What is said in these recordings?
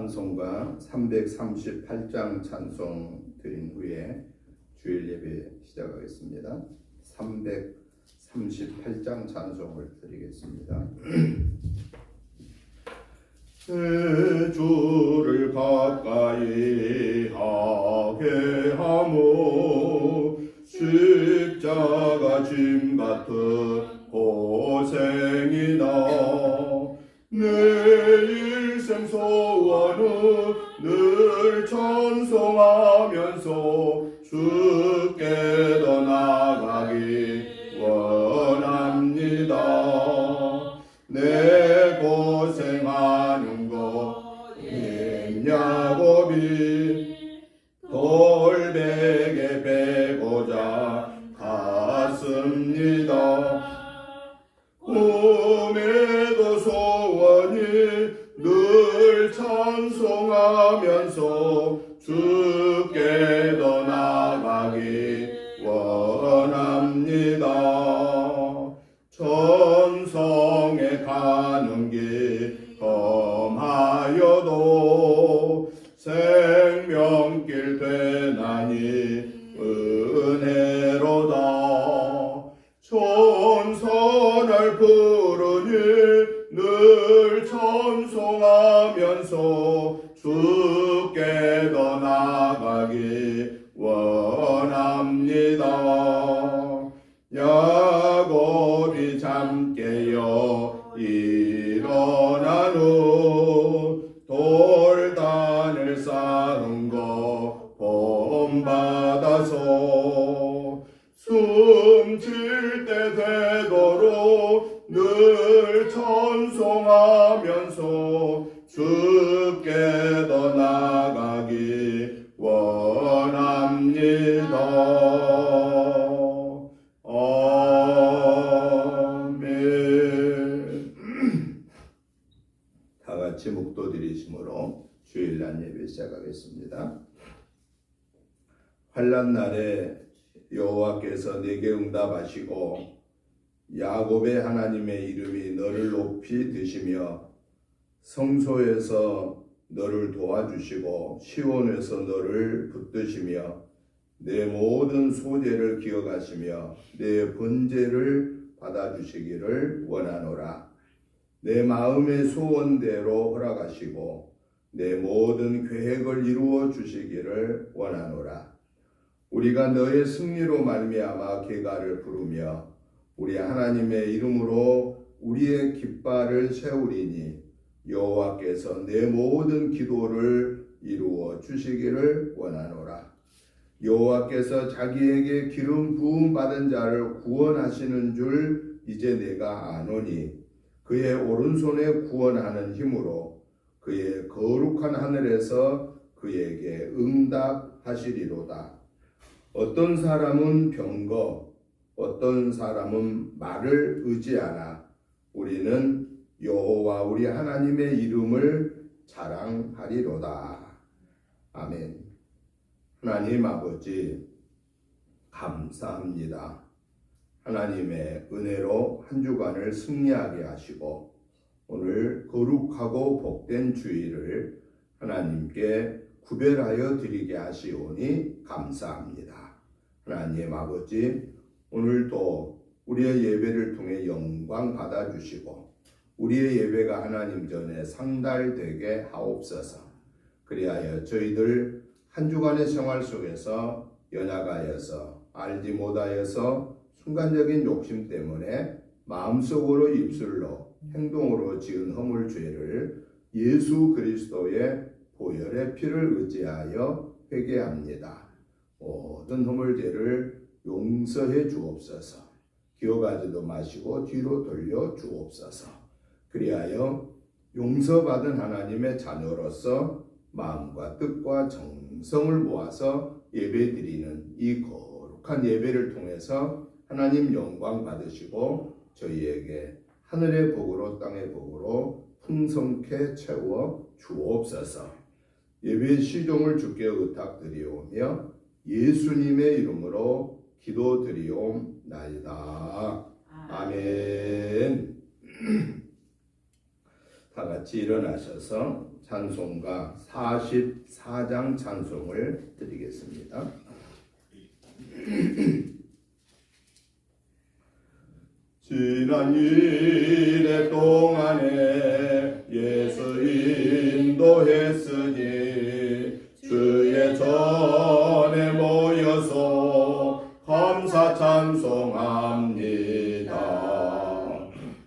찬송가 338장 찬송 드린 후에 주일 예배 시작하겠습니다. 338장 찬송을 드리겠습니다. 내 주를 가까이 하게 하모 십자가 짐 같은 고생이나 내 일생 소원은 늘 찬송하면서 주께 더 나아가기 원합니다. 내 고생하는 거 야곱이 돌베개 베고자 갔습니다. 꿈에도 소원이 늘 찬송하면서 주께 더 나아가기 원합니다. 천성에 가는 길 험하여도 생명길 되나니 은혜로다. 천사를 부르니 늘 찬송하면서 주께 더 나아가기 원합니다. 야곱이 잠 깨어 일어난 후 돌단을 쌓은 거 본받아서 숨쉴 때 되도록 늘 찬송하면서 주께 더 나아가기 원합니다. 아멘. 다 같이 묵도 드리심으로 주일날 예배 시작하겠습니다. 환난 날에 여호와께서 내게 응답하시고 야곱의 하나님의 이름이 너를 높이 드시며 성소에서 너를 도와주시고 시온에서 너를 붙드시며 내 모든 소재를 기억하시며 내 번제를 받아주시기를 원하노라. 내 마음의 소원대로 허락하시고 내 모든 계획을 이루어 주시기를 원하노라. 우리가 너의 승리로 말미암아 계가를 부르며 우리 하나님의 이름으로 우리의 깃발을 세우리니 여호와께서 내 모든 기도를 이루어 주시기를 원하노라. 여호와께서 자기에게 기름 부음 받은 자를 구원하시는 줄 이제 내가 아노니 그의 오른손에 구원하는 힘으로 그의 거룩한 하늘에서 그에게 응답하시리로다. 어떤 사람은 병거, 어떤 사람은 말을 의지하나 우리는 여호와 우리 하나님의 이름을 자랑하리로다. 아멘. 하나님 아버지 감사합니다. 하나님의 은혜로 한 주간을 승리하게 하시고 오늘 거룩하고 복된 주일을 하나님께 구별하여 드리게 하시오니 감사합니다. 하나님 아버지 오늘도 우리의 예배를 통해 영광 받아주시고 우리의 예배가 하나님 전에 상달되게 하옵소서. 그리하여 저희들 한 주간의 생활 속에서 연약하여서 알지 못하여서 순간적인 욕심 때문에 마음속으로 입술로 행동으로 지은 허물 죄를 예수 그리스도의 보혈의 피를 의지하여 회개합니다. 모든 허물죄를 용서해 주옵소서. 기억하지도 마시고 뒤로 돌려 주옵소서. 그리하여 용서받은 하나님의 자녀로서 마음과 뜻과 정성을 모아서 예배드리는 이 거룩한 예배를 통해서 하나님 영광 받으시고 저희에게 하늘의 복으로 땅의 복으로 풍성케 채워 주옵소서. 예배 시종을 주께 의탁드리오며 예수님의 이름으로 기도드리옵나이다. 아멘. 다 같이 일어나셔서 찬송가 44장 찬송을 드리겠습니다. 지난 일의 동안에 예수 인도했으니 주의 전에 모여서 감사 찬송합니다.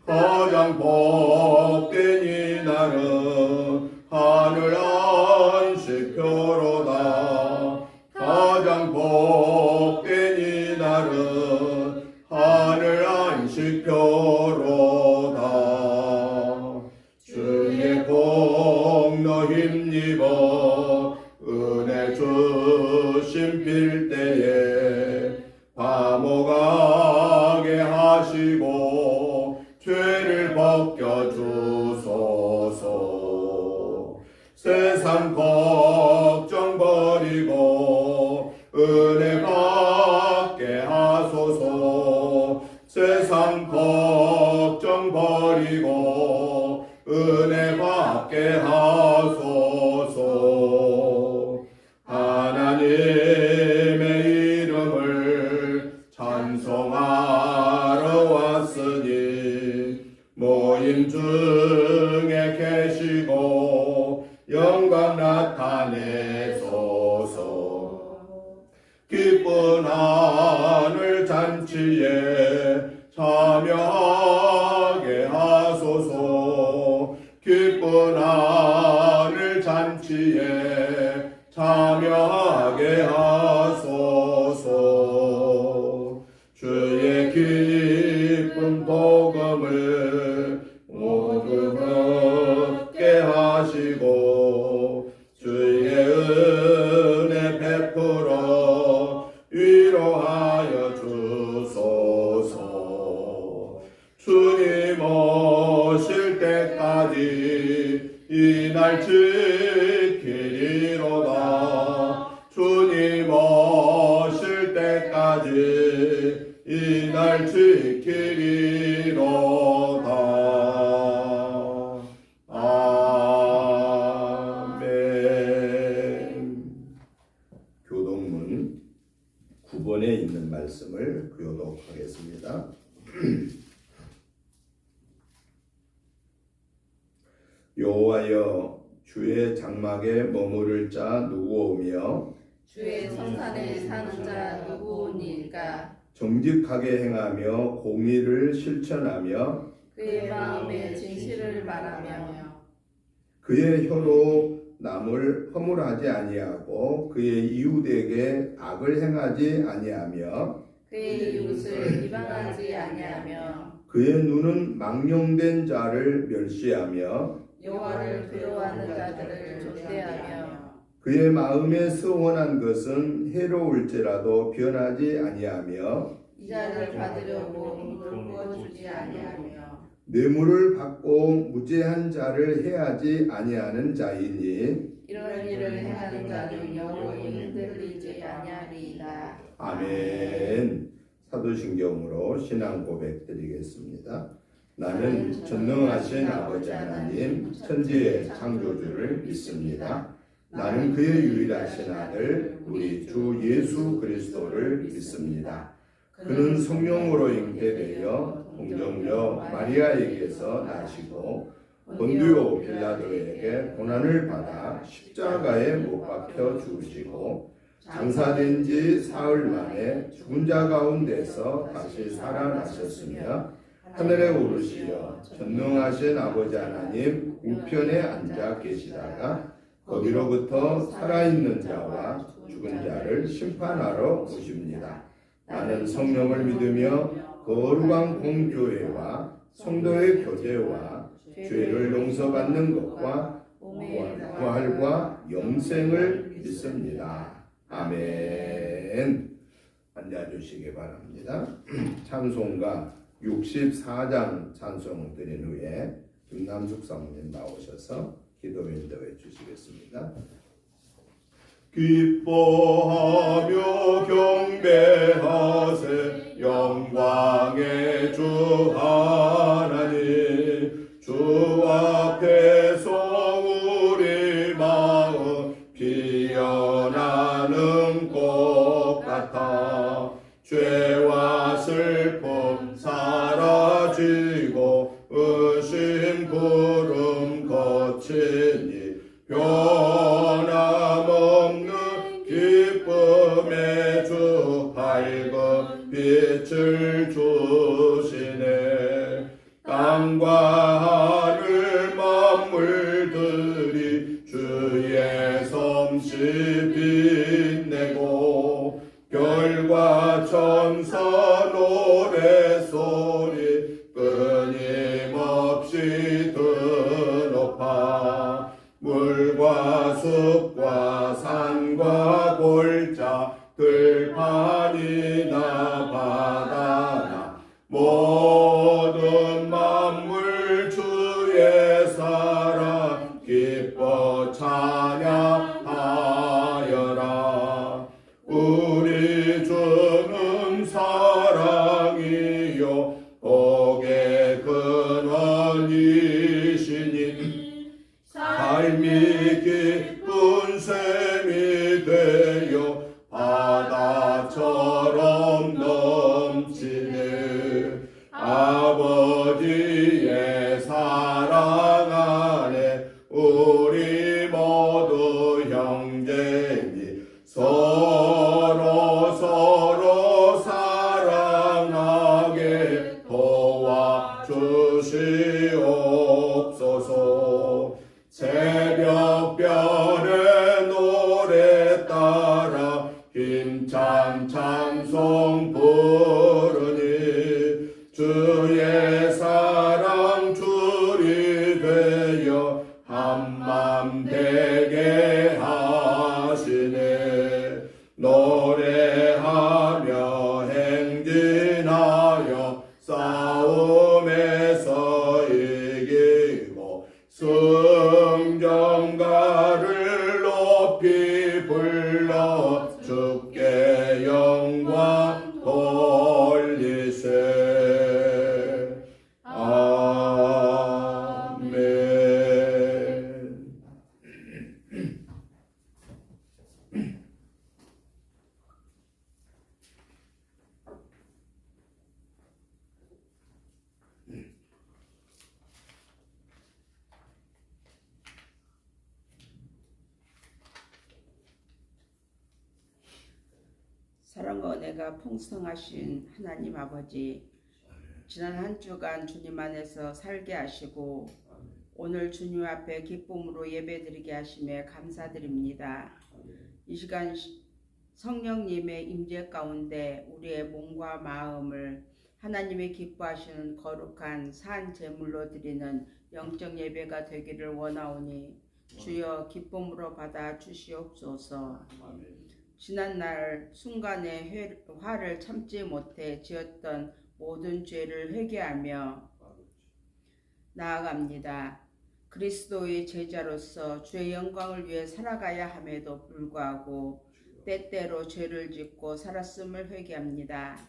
가장 복된 이날은 하늘 안식표로다. 가장 복된 이날은 하늘 안식표로다. 주의 공로 힘입어 은혜 주심 빌 때에 감옥하게 하시고 죄를 벗겨주소서. 세상 걱정 버리고 은혜 받게 하소서. 세상 걱정 버리고 은혜 받게 하소서. 하나님의 이름을 찬송하러 왔으니 모임 중에 계시고 영광 나타내소서. 기쁜 하늘 잔치에 참여하게 하소서. 기쁜 하늘 잔치에 참여하게 하소서. 주의 기쁜 복음을 모두 얻게 하시고 주의 은혜 베풀어 위로하여 주소서. 주님 오실 때까지 이 날 지키리로다. 주님 오실 때까지 이 날 지키리로다. 아멘. 교독문 9번에 있는 말씀을 교독하겠습니다. 여호와여, 주의 장막에 머무를 자 누구오며 주의 성산에 사는 자 누구오니까. 정직하게 행하며 공의를 실천하며 그의 마음에 진실을 말하며 그의 혀로 남을 허물하지 아니하고 그의 이웃에게 악을 행하지 아니하며 그의 이웃을 비방하지 아니하며 그의 눈은 망령된 자를 멸시하며 여호와를 두려워하는 자들을 존대하며 그의 마음에 서원한 것은 해로울지라도 변하지 아니하며 이자를 받으려고 눈을 부어주지 아니하며 뇌물을 받고 무죄한 자를 해하지 아니하는 자이니 이런 일을 행하는 자는 영원히 흔들리지 아니하리이다. 아멘. 사도신경으로 신앙 고백 드리겠습니다. 나는 전능하신 아버지 하나님 천지의 창조주를 믿습니다. 나는 그의 유일하신 아들 우리 주 예수 그리스도를 믿습니다. 그는 성령으로 잉태되어 동정녀 마리아에게서 나시고 본디오 빌라도에게 고난을 받아 십자가에 못 박혀 죽으시고 장사된 지 사흘 만에 죽은 자 가운데서 다시 살아나셨으며 하늘에 오르시어 전능하신 아버지 하나님 우편에 앉아 계시다가 거기로부터 살아있는 자와 죽은 자를 심판하러 오십니다. 나는 성령을 믿으며 거룩한 공교회와 성도의 교제와 죄를 용서받는 것과 부활과 영생을 믿습니다. 아멘. 앉아주시기 바랍니다. 찬송가 64장 찬송 드린 후에 김남숙 사모님 나오셔서 기도 인도해 주시겠습니다. 기뻐하며 경배하세 영광의 주 하나님 주 앞에 것 같아 죄와 슬픔 사라지고 의심 구름 거치니 변함없는 기쁨의 주 밝은 빛을 주시네 땅과 하늘 만물들이 주의 솜씨 빛내고 별과 천사 노래소리 끊임없이 드높아 물과 숲과 산과 골짜 들판이나 바다나 모든 만물 주의 사랑 기뻐 찬양하여라 우리 주는 사랑이요 복의 근원이시니 삶이 기쁜 샘이 되어 바다처럼 넘치네 아버지의 사랑 안에 우리 모두 형제니 서로 사랑하게 도와주시옵소서 새벽별의 노래 따라 힘찬 찬송 부르니 주의 사랑 줄이 되어 한맘 되게 하시네 노래하며 행진하여 싸움에서 이기고 승전가를 높이 불러 주께 영광 돌리세 아멘. 사랑과 은혜가 풍성하신 하나님 아버지, 지난 한 주간 주님 안에서 살게 하시고 오늘 주님 앞에 기쁨으로 예배드리게 하심에 감사드립니다. 이 시간 성령님의 임재 가운데 우리의 몸과 마음을 하나님의 기뻐하시는 거룩한 산 제물로 드리는 영적 예배가 되기를 원하오니 주여 기쁨으로 받아 주시옵소서. 지난날 순간에 화를 참지 못해 지었던 모든 죄를 회개하며 나아갑니다. 그리스도의 제자로서 주의 영광을 위해 살아가야 함에도 불구하고 때때로 죄를 짓고 살았음을 회개합니다.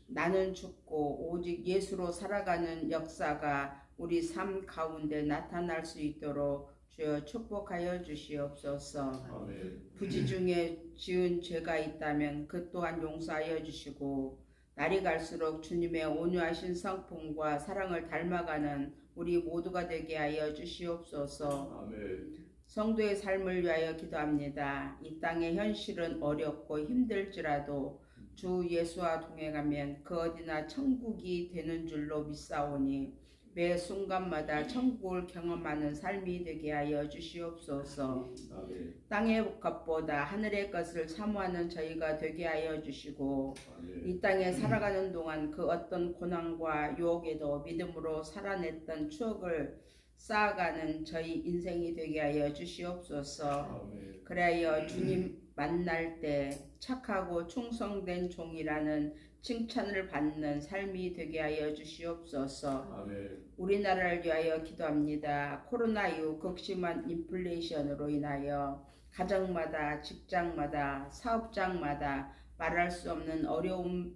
나는 죽고 오직 예수로 살아가는 역사가 우리 삶 가운데 나타날 수 있도록 주여 축복하여 주시옵소서. 부지 중에 지은 죄가 있다면 그 또한 용서하여 주시고 날이 갈수록 주님의 온유하신 성품과 사랑을 닮아가는 우리 모두가 되게 하여 주시옵소서. 성도의 삶을 위하여 기도합니다. 이 땅의 현실은 어렵고 힘들지라도 주 예수와 동행하면 그 어디나 천국이 되는 줄로 믿사오니 매 순간마다 천국을 경험하는 삶이 되게 하여 주시옵소서. 땅의 것보다 하늘의 것을 사모하는 저희가 되게 하여 주시고 이 땅에 살아가는 동안 그 어떤 고난과 유혹에도 믿음으로 살아냈던 추억을 쌓아가는 저희 인생이 되게 하여 주시옵소서. 그래야 주님 만날 때 착하고 충성된 종이라는 칭찬을 받는 삶이 되게 하여 주시옵소서. 우리나라를 위하여 기도합니다. 코로나19 극심한 인플레이션으로 인하여 가정마다 직장마다 사업장마다 말할 수 없는 어려움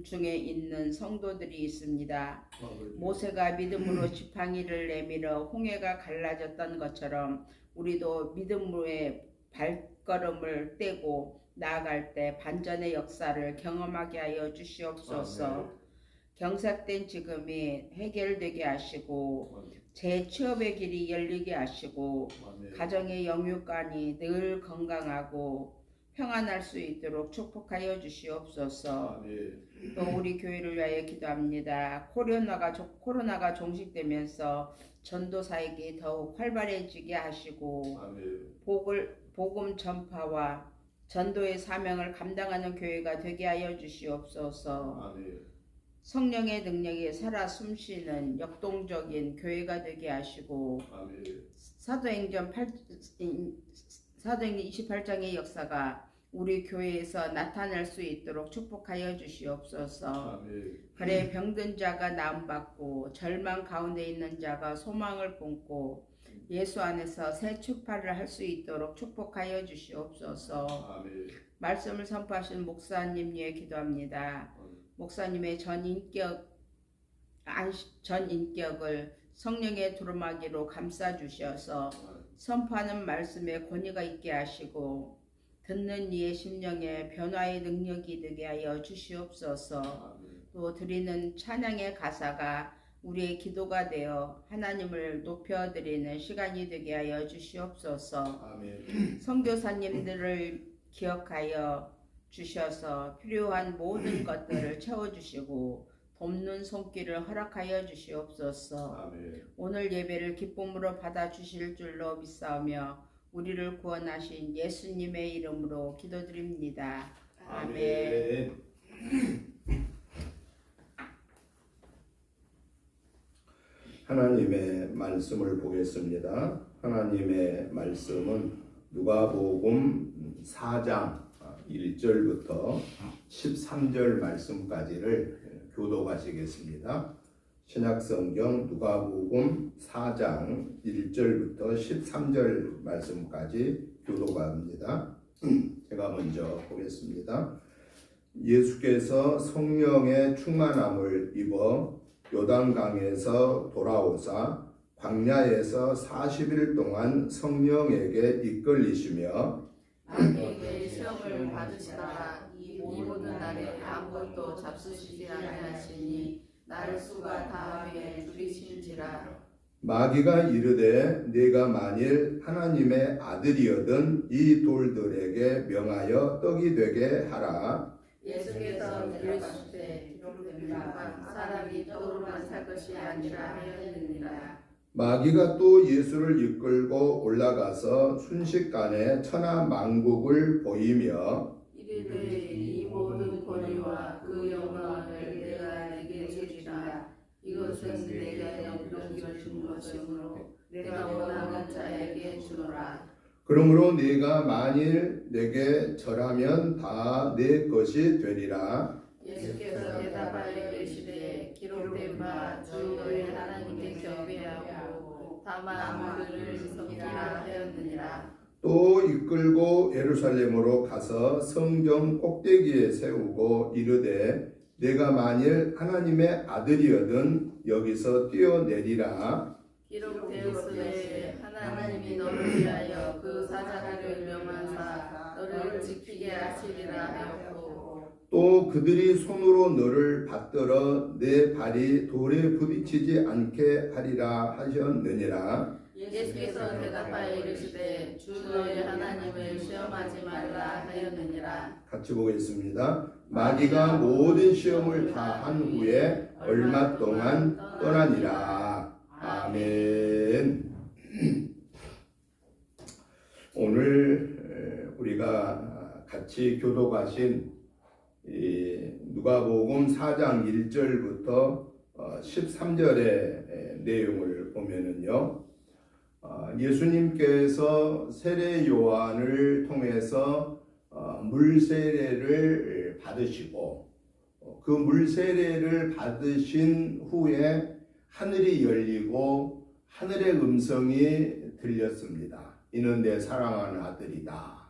중에 있는 성도들이 있습니다. 모세가 믿음으로 지팡이를 내밀어 홍해가 갈라졌던 것처럼 우리도 믿음으로의 발걸음을 떼고 나아갈 때 반전의 역사를 경험하게 하여 주시옵소서. 경색된 지금이 해결되게 하시고 재취업의 길이 열리게 하시고 가정의 영육간이 늘 건강하고 평안할 수 있도록 축복하여 주시옵소서. 또 우리 교회를 위하여 기도합니다. 코로나가 종식되면서 전도사에게 더욱 활발해지게 하시고 복음 전파와 전도의 사명을 감당하는 교회가 되게 하여 주시옵소서. 성령의 능력이 살아 숨쉬는 역동적인 교회가 되게 하시고 사도행전 28장의 역사가 우리 교회에서 나타날 수 있도록 축복하여 주시옵소서. 그래 병든 자가 나음받고 절망 가운데 있는 자가 소망을 품고 예수 안에서 새 출발을 할 수 있도록 축복하여 주시옵소서. 말씀을 선포하신 목사님 위해 기도합니다. 목사님의 전 인격을 성령의 두루마기로 감싸 주셔서 선포하는 말씀에 권위가 있게 하시고 듣는 이의 심령에 변화의 능력이 되게 하여 주시옵소서. 또 드리는 찬양의 가사가 우리의 기도가 되어 하나님을 높여드리는 시간이 되게 하여 주시옵소서. 선교사님들을 기억하여 주셔서 필요한 모든 것들을 채워주시고 돕는 손길을 허락하여 주시옵소서. 오늘 예배를 기쁨으로 받아주실 줄로 믿사오며 우리를 구원하신 예수님의 이름으로 기도드립니다. 아멘. 하나님의 말씀을 보겠습니다. 하나님의 말씀은 누가복음 4장 1절부터 13절 말씀까지를 교독하시겠습니다. 신약성경 누가복음 4장 1절부터 13절 말씀까지 교독합니다. 제가 먼저 보겠습니다. 예수께서 성령의 충만함을 입어 요단강에서 돌아오사 광야에서 40일 동안 성령에게 이끌리시며 마귀에게 시험을 받으시다가 이 모든 날에 아무것도 잡수시지 아니하시니 날 수가 다함에 줄이신지라. 마귀가 이르되 네가 만일 하나님의 아들이거든 이 돌들에게 명하여 떡이 되게 하라. 예수께서 이르시되 기록됩니다. 사람이 떡으로만 살 것이 아니라 하였느니라. 마귀가 또 예수를 이끌고 올라가서 순식간에 천하 만국을 보이며 이르되 이 모든 권위와 그 영광을 내가 네게 주리라. 이것은 내가 영접하여 준 것이므로 내가 원하는 자에게 주노라. 그러므로 네가 만일 내게 절하면 다 내 것이 되리라. 예수께서 대답하여 이르시되 기록된 바 주 너희 하나님께 경배하고 다만 그를 섬기라 하였느니라. 또 이끌고 예루살렘으로 가서 성전 꼭대기에 세우고 이르되 내가 만일 하나님의 아들이거든 여기서 뛰어내리라. 기록되었으되 하나님이 너를 위하여 그 사자들을 명하사 너를 지키게 하시리라 하였고 또 그들이 손으로 너를 받들어 내 발이 돌에 부딪히지 않게 하리라 하셨느니라. 예수께서 대답하여 이르시되 주 너희 하나님을 시험하지 말라 하였느니라. 같이 보겠습니다. 마귀가 모든 시험을 다 한 후에 얼마 동안 떠나니라. 아멘. 오늘 우리가 같이 교독하신 누가복음 4장 1절부터 13절의 내용을 보면은요, 예수님께서 세례 요한을 통해서 물세례를 받으시고 그 물세례를 받으신 후에 하늘이 열리고 하늘의 음성이 들렸습니다. 이는 내 사랑하는 아들이다.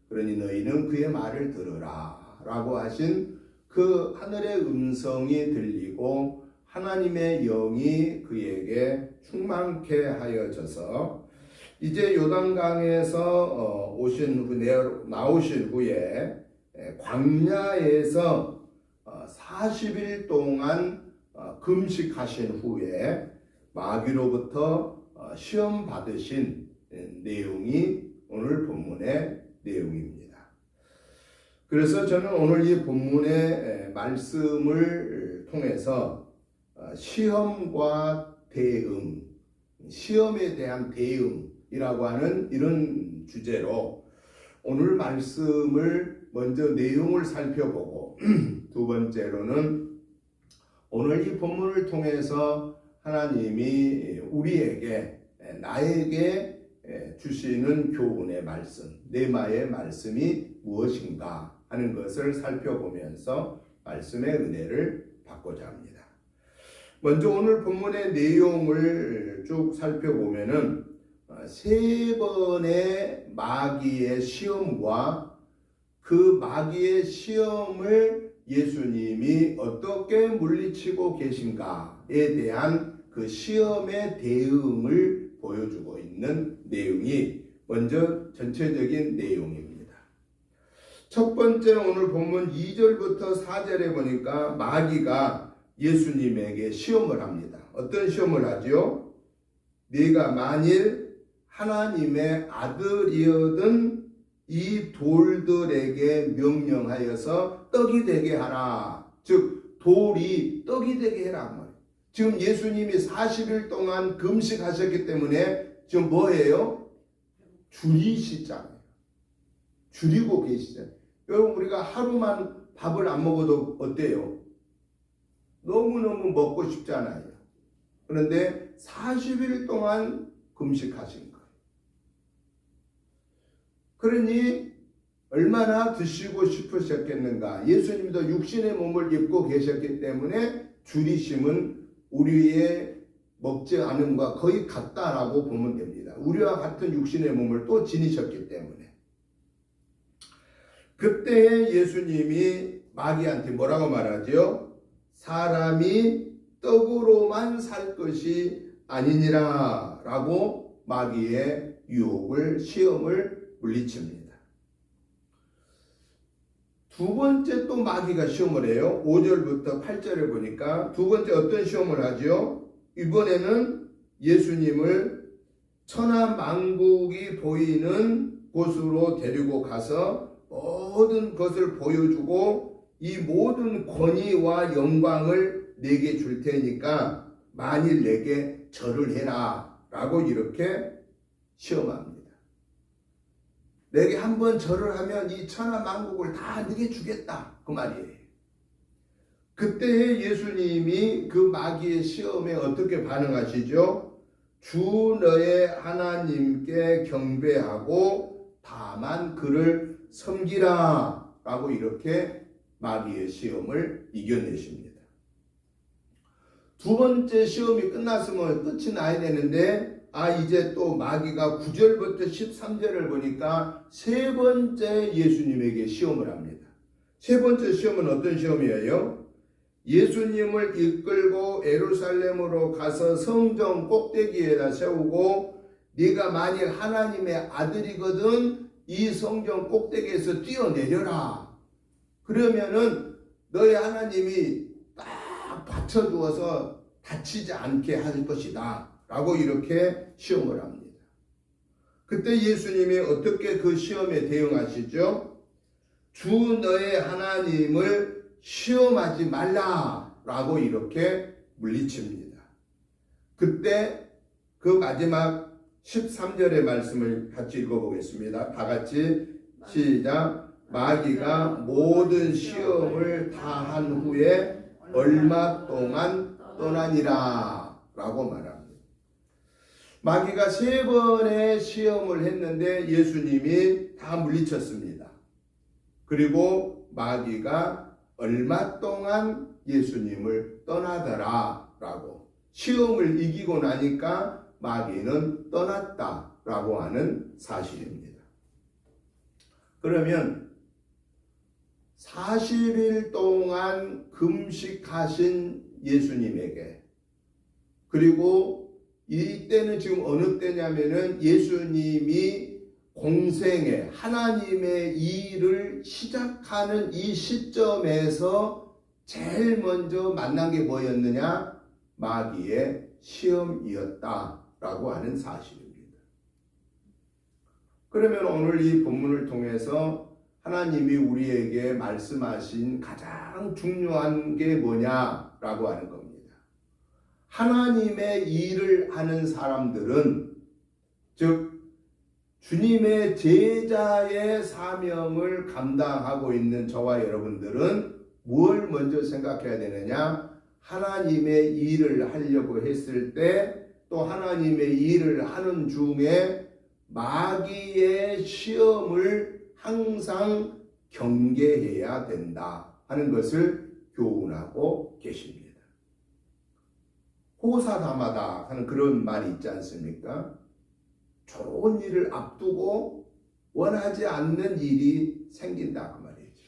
그러니 너희는 그의 말을 들으라 라고 하신 그 하늘의 음성이 들리고 하나님의 영이 그에게 충만케 하여져서 이제 요단강에서 나오신 후에 광야에서 40일 동안 금식하신 후에 마귀로부터 시험 받으신 내용이 오늘 본문의 내용입니다. 그래서 저는 오늘 이 본문의 말씀을 통해서 시험과 대응, 시험에 대한 대응이라고 하는 이런 주제로 오늘 말씀을 먼저 내용을 살펴보고 두 번째로는 오늘 이 본문을 통해서 하나님이 우리에게 나에게 주시는 교훈의 말씀, 뇌마의 말씀이 무엇인가 하는 것을 살펴보면서 말씀의 은혜를 받고자 합니다. 먼저 오늘 본문의 내용을 쭉 살펴보면은 세 번의 마귀의 시험과 그 마귀의 시험을 예수님이 어떻게 물리치고 계신가에 대한 그 시험의 대응을 보여주고 있는 내용이 먼저 전체적인 내용입니다. 첫 번째는 오늘 본문 2절부터 4절에 보니까 마귀가 예수님에게 시험을 합니다. 어떤 시험을 하죠? 네가 만일 하나님의 아들이어든 이 돌들에게 명령하여서 떡이 되게 하라. 즉 돌이 떡이 되게 해라. 지금 예수님이 40일 동안 금식하셨기 때문에 지금 뭐예요? 줄이시잖아요. 줄이고 계시잖아요. 여러분 우리가 하루만 밥을 안 먹어도 어때요? 너무너무 먹고 싶잖아요. 그런데 40일 동안 금식하신 거예요. 그러니 얼마나 드시고 싶으셨겠는가. 예수님도 육신의 몸을 입고 계셨기 때문에 줄이심은 우리의 먹지 않음과 거의 같다라고 보면 됩니다. 우리와 같은 육신의 몸을 또 지니셨기 때문에. 그때 예수님이 마귀한테 뭐라고 말하죠? 사람이 떡으로만 살 것이 아니니라 라고 마귀의 유혹을, 시험을 물리칩니다. 두 번째 또 마귀가 시험을 해요. 5절부터 8절을 보니까 두 번째 어떤 시험을 하죠? 이번에는 예수님을 천하만국이 보이는 곳으로 데리고 가서 모든 것을 보여주고 이 모든 권위와 영광을 내게 줄 테니까 만일 내게 절을 해라 라고 이렇게 시험합니다. 내게 한번 절을 하면 이 천하만국을 다 네게 주겠다 그 말이에요. 그때 예수님이 그 마귀의 시험에 어떻게 반응하시죠? 주 너의 하나님께 경배하고 다만 그를 섬기라 라고 이렇게 마귀의 시험을 이겨내십니다. 두 번째 시험이 끝났으면 끝이 나야 되는데 이제 또 마귀가 9절부터 13절을 보니까 세 번째 예수님에게 시험을 합니다. 세 번째 시험은 어떤 시험이에요? 예수님을 이끌고 예루살렘으로 가서 성전 꼭대기에다 세우고 네가 만일 하나님의 아들이거든 이 성전 꼭대기에서 뛰어내려라. 그러면은 너희 하나님이 딱 받쳐주어서 다치지 않게 할 것이다 라고 이렇게 시험을 합니다. 그때 예수님이 어떻게 그 시험에 대응하시죠? 주 너의 하나님을 시험하지 말라 라고 이렇게 물리칩니다. 그때 그 마지막 13절의 말씀을 같이 읽어보겠습니다. 다 같이 시작. 마귀가 모든 시험을 다 한 후에 얼마 동안 떠나니라 라고 말합니다. 마귀가 세 번의 시험을 했는데 예수님이 다 물리쳤습니다. 그리고 마귀가 얼마 동안 예수님을 떠나더라 라고 시험을 이기고 나니까 마귀는 떠났다 라고 하는 사실입니다. 그러면 40일 동안 금식하신 예수님에게 그리고 이때는 지금 어느 때냐면은 예수님이 공생애 하나님의 일을 시작하는 이 시점에서 제일 먼저 만난 게 뭐였느냐? 마귀의 시험이었다라고 하는 사실입니다. 그러면 오늘 이 본문을 통해서 하나님이 우리에게 말씀하신 가장 중요한 게 뭐냐라고 하는 겁니다. 하나님의 일을 하는 사람들은, 즉 주님의 제자의 사명을 감당하고 있는 저와 여러분들은 뭘 먼저 생각해야 되느냐? 하나님의 일을 하려고 했을 때 또 하나님의 일을 하는 중에 마귀의 시험을 항상 경계해야 된다 하는 것을 교훈하고 계십니다. 호사다마다 하는 그런 말이 있지 않습니까? 좋은 일을 앞두고 원하지 않는 일이 생긴다 그 말이죠.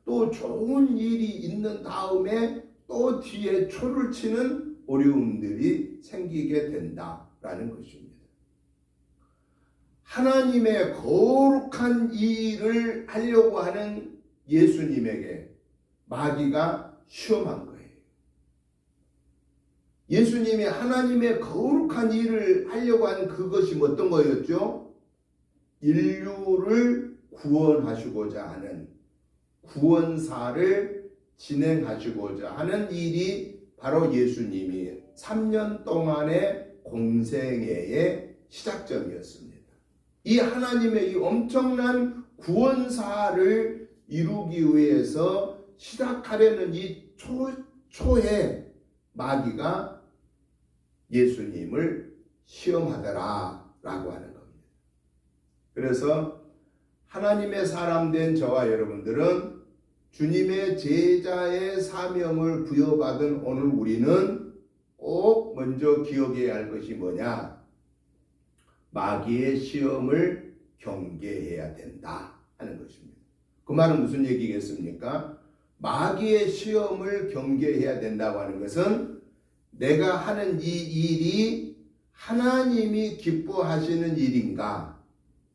또 좋은 일이 있는 다음에 또 뒤에 초를 치는 어려움들이 생기게 된다라는 것입니다. 하나님의 거룩한 일을 하려고 하는 예수님에게 마귀가 시험한 거예요. 예수님이 하나님의 거룩한 일을 하려고 하는 그것이 어떤 거였죠? 인류를 구원하시고자 하는 구원사를 진행하시고자 하는 일이 바로 예수님이 3년 동안의 공생애의 시작점이었습니다. 이 하나님의 이 엄청난 구원사를 이루기 위해서 시작하려는 이 초에 마귀가 예수님을 시험하더라라고 하는 겁니다. 그래서 하나님의 사람 된 저와 여러분들은 주님의 제자의 사명을 부여받은 오늘 우리는 꼭 먼저 기억해야 할 것이 뭐냐? 마귀의 시험을 경계해야 된다 하는 것입니다. 그 말은 무슨 얘기겠습니까? 마귀의 시험을 경계해야 된다고 하는 것은 내가 하는 이 일이 하나님이 기뻐하시는 일인가?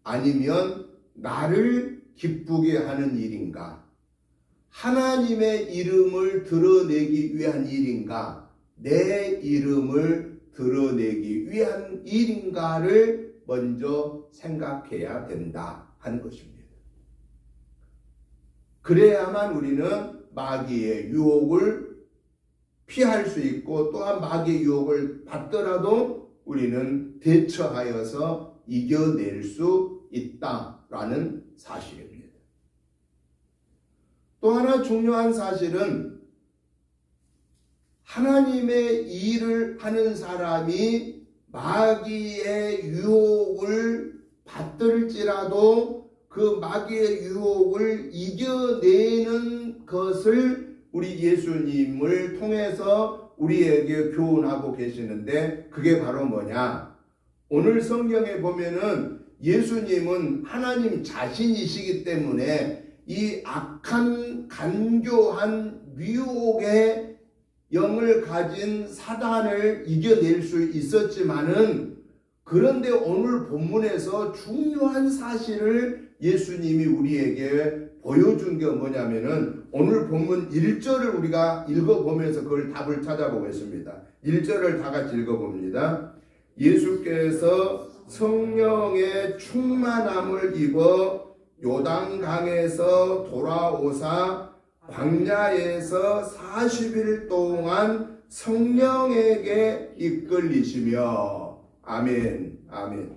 아니면 나를 기쁘게 하는 일인가? 하나님의 이름을 드러내기 위한 일인가? 내 이름을 드러내기 위한 일인가를 먼저 생각해야 된다 하는 것입니다. 그래야만 우리는 마귀의 유혹을 피할 수 있고 또한 마귀의 유혹을 받더라도 우리는 대처하여서 이겨낼 수 있다라는 사실입니다. 또 하나 중요한 사실은 하나님의 일을 하는 사람이 마귀의 유혹을 받들지라도 그 마귀의 유혹을 이겨내는 것을 우리 예수님을 통해서 우리에게 교훈하고 계시는데 그게 바로 뭐냐? 오늘 성경에 보면은 예수님은 하나님 자신이시기 때문에 이 악한 간교한 미혹의 영을 가진 사단을 이겨낼 수 있었지만은 그런데 오늘 본문에서 중요한 사실을 예수님이 우리에게 보여준 게 뭐냐면은 오늘 본문 1절을 우리가 읽어보면서 그걸 답을 찾아보겠습니다. 1절을 다 같이 읽어봅니다. 예수께서 성령의 충만함을 입어 요단강에서 돌아오사 광야에서 40일 동안 성령에게 이끌리시며 아멘 아멘.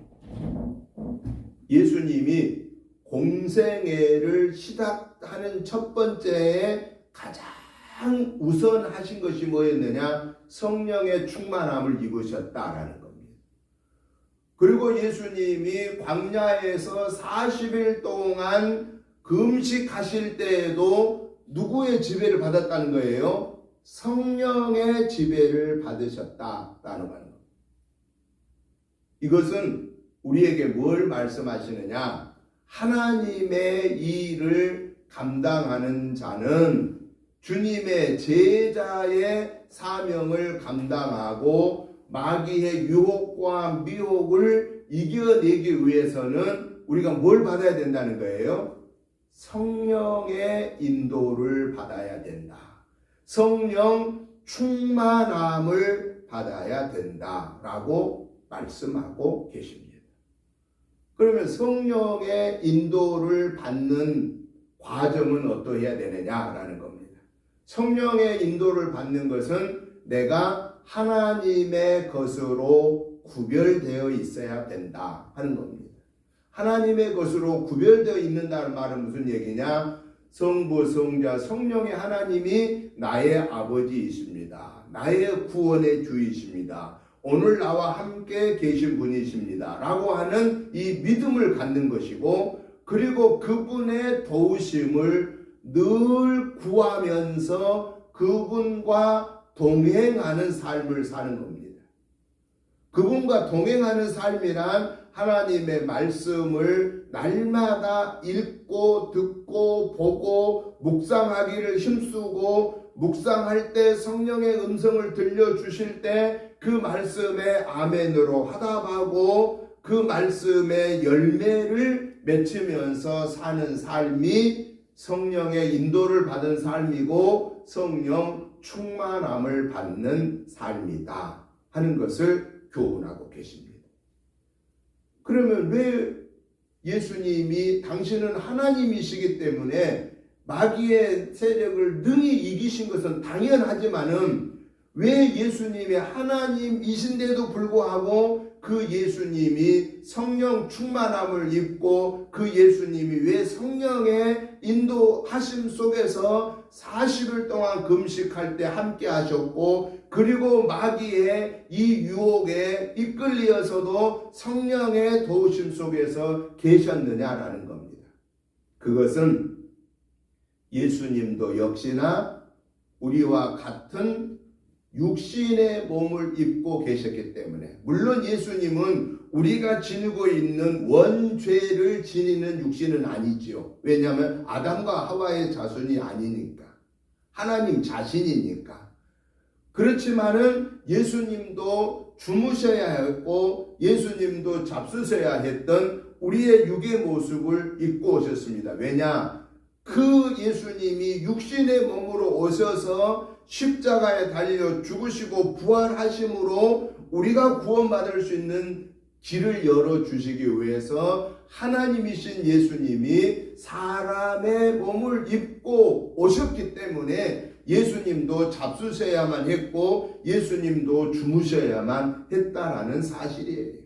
예수님이 공생애를 시작하는 첫 번째에 가장 우선하신 것이 뭐였느냐? 성령의 충만함을 입으셨다라는 겁니다. 그리고 예수님이 광야에서 40일 동안 금식하실 때에도 누구의 지배를 받았다는 거예요? 성령의 지배를 받으셨다라는 겁니다. 이것은 우리에게 뭘 말씀하시느냐? 하나님의 일을 감당하는 자는 주님의 제자의 사명을 감당하고 마귀의 유혹과 미혹을 이겨내기 위해서는 우리가 뭘 받아야 된다는 거예요? 성령의 인도를 받아야 된다. 성령 충만함을 받아야 된다라고 말씀하고 계십니다. 그러면 성령의 인도를 받는 과정은 어떠해야 되느냐라는 겁니다. 성령의 인도를 받는 것은 내가 하나님의 것으로 구별되어 있어야 된다 하는 겁니다. 하나님의 것으로 구별되어 있는다는 말은 무슨 얘기냐? 성부, 성자, 성령의 하나님이 나의 아버지이십니다. 나의 구원의 주이십니다. 오늘 나와 함께 계신 분이십니다. 라고 하는 이 믿음을 갖는 것이고, 그리고 그분의 도우심을 늘 구하면서 그분과 동행하는 삶을 사는 겁니다. 그분과 동행하는 삶이란 하나님의 말씀을 날마다 읽고 듣고 보고 묵상하기를 힘쓰고, 묵상할 때 성령의 음성을 들려주실 때 그 말씀에 아멘으로 화답하고 그 말씀의 열매를 맺으면서 사는 삶이 성령의 인도를 받은 삶이고 성령 충만함을 받는 삶이다 하는 것을 교훈하고 계십니다. 그러면 왜 예수님이 당신은 하나님이시기 때문에 마귀의 세력을 능히 이기신 것은 당연하지만은 왜 예수님이 하나님이신데도 불구하고 그 예수님이 성령 충만함을 입고 그 예수님이 왜 성령의 인도하심 속에서 40일 동안 금식할 때 함께 하셨고, 그리고 마귀의 이 유혹에 이끌려서도 성령의 도우심 속에서 계셨느냐라는 겁니다. 그것은 예수님도 역시나 우리와 같은 육신의 몸을 입고 계셨기 때문에, 물론 예수님은 우리가 지니고 있는 원죄를 지니는 육신은 아니지요. 왜냐하면 아담과 하와의 자손이 아니니까, 하나님 자신이니까. 그렇지만은 예수님도 주무셔야 했고 예수님도 잡수셔야 했던 우리의 육의 모습을 입고 오셨습니다. 왜냐? 그 예수님이 육신의 몸으로 오셔서 십자가에 달려 죽으시고 부활하심으로 우리가 구원받을 수 있는 길을 열어주시기 위해서 하나님이신 예수님이 사람의 몸을 입고 오셨기 때문에 예수님도 잡수셔야만 했고 예수님도 주무셔야만 했다라는 사실이에요.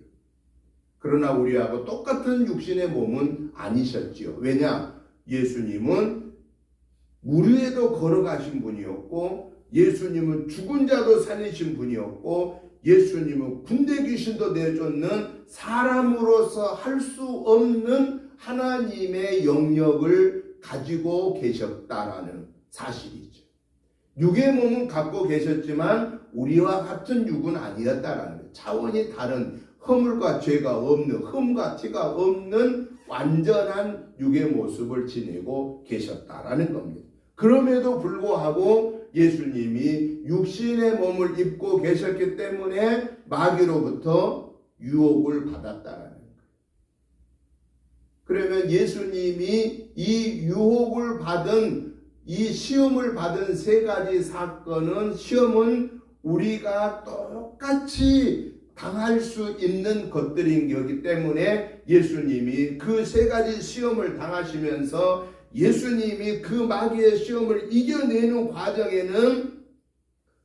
그러나 우리하고 똑같은 육신의 몸은 아니셨지요. 왜냐? 예수님은 물 위에도 걸어가신 분이었고 예수님은 죽은 자도 살리신 분이었고 예수님은 군대 귀신도 내쫓는 사람으로서 할 수 없는 하나님의 영역을 가지고 계셨다라는 사실이죠. 육의 몸은 갖고 계셨지만 우리와 같은 육은 아니었다라는 거예요. 차원이 다른 허물과 죄가 없는, 흠과 티가 없는 완전한 육의 모습을 지니고 계셨다라는 겁니다. 그럼에도 불구하고 예수님이 육신의 몸을 입고 계셨기 때문에 마귀로부터 유혹을 받았다라는 거예요. 그러면 예수님이 이 유혹을 받은, 이 시험을 받은 세 가지 사건은, 시험은 우리가 똑같이 당할 수 있는 것들인 거기 때문에 예수님이 그 세 가지 시험을 당하시면서 예수님이 그 마귀의 시험을 이겨내는 과정에는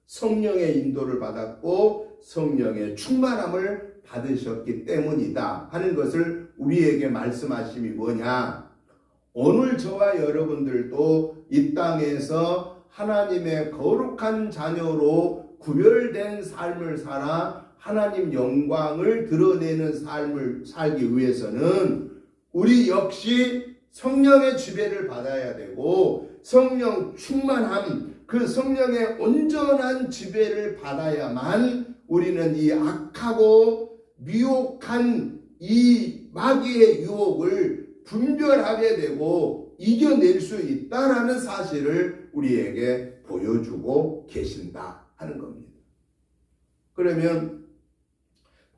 성령의 인도를 받았고 성령의 충만함을 받으셨기 때문이다 하는 것을 우리에게 말씀하심이 뭐냐? 오늘 저와 여러분들도 이 땅에서 하나님의 거룩한 자녀로 구별된 삶을 살아 하나님 영광을 드러내는 삶을 살기 위해서는 우리 역시 성령의 지배를 받아야 되고 성령 충만함, 그 성령의 온전한 지배를 받아야만 우리는 이 악하고 미혹한 이 마귀의 유혹을 분별하게 되고 이겨낼 수 있다라는 사실을 우리에게 보여주고 계신다 하는 겁니다. 그러면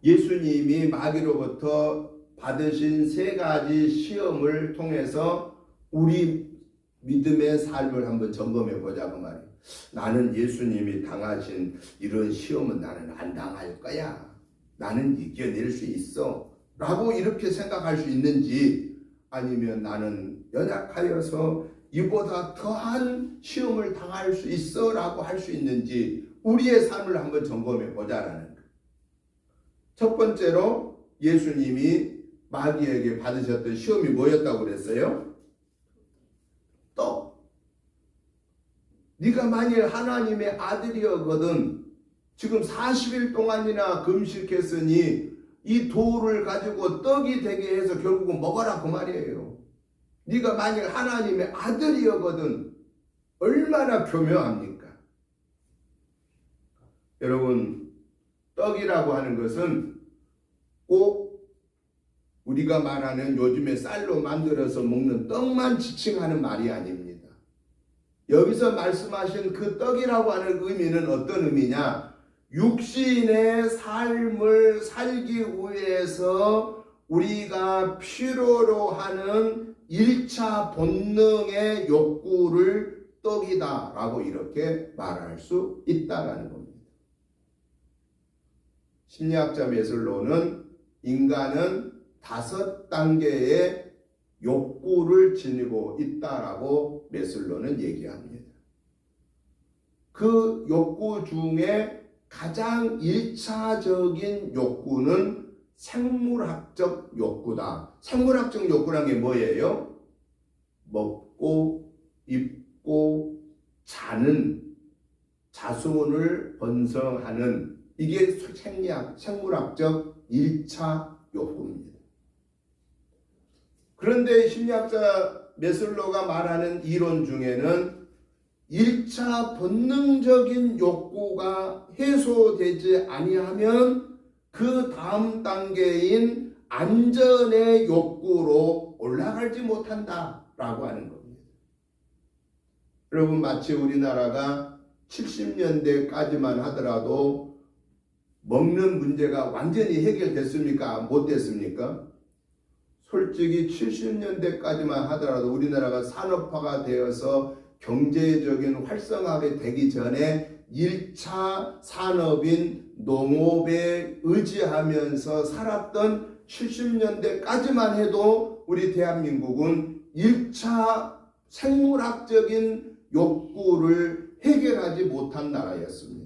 예수님이 마귀로부터 받으신 세 가지 시험을 통해서 우리 믿음의 삶을 한번 점검해 보자고 말이에요. 나는 예수님이 당하신 이런 시험은 나는 안 당할 거야. 나는 이겨낼 수 있어. 라고 이렇게 생각할 수 있는지, 아니면 나는 연약하여서 이보다 더한 시험을 당할 수 있어 라고 할 수 있는지 우리의 삶을 한번 점검해 보자라는 거예요. 첫 번째로 예수님이 마귀에게 받으셨던 시험이 뭐였다고 그랬어요? 떡. 네가 만일 하나님의 아들이었거든 지금 40일 동안이나 금식했으니 이 돌을 가지고 떡이 되게 해서 결국은 먹어라 그 말이에요. 네가 만일 하나님의 아들이었거든 얼마나 교묘합니까? 여러분, 떡이라고 하는 것은 꼭 우리가 말하는 요즘에 쌀로 만들어서 먹는 떡만 지칭하는 말이 아닙니다. 여기서 말씀하신 그 떡이라고 하는 의미는 어떤 의미냐? 육신의 삶을 살기 위해서 우리가 필요로 하는 1차 본능의 욕구를 떡이다 라고 이렇게 말할 수 있다라는 겁니다. 심리학자 메슬로는 인간은 5단계의 욕구를 지니고 있다라고 메슬로는 얘기합니다. 그 욕구 중에 가장 1차적인 욕구는 생물학적 욕구다. 생물학적 욕구란 게 뭐예요? 먹고 입고 자는, 자손을 번성하는, 이게 생물학적 1차 욕구입니다. 그런데 심리학자 메슬로가 말하는 이론 중에는 1차 본능적인 욕구가 해소되지 아니하면 그 다음 단계인 안전의 욕구로 올라가지 못한다라고 하는 겁니다. 여러분, 마치 우리나라가 70년대까지만 하더라도 먹는 문제가 완전히 해결됐습니까? 못 됐습니까? 솔직히 70년대까지만 하더라도 우리나라가 산업화가 되어서 경제적인 활성화가 되기 전에 1차 산업인 농업에 의지하면서 살았던 70년대까지만 해도 우리 대한민국은 1차 생물학적인 욕구를 해결하지 못한 나라였습니다.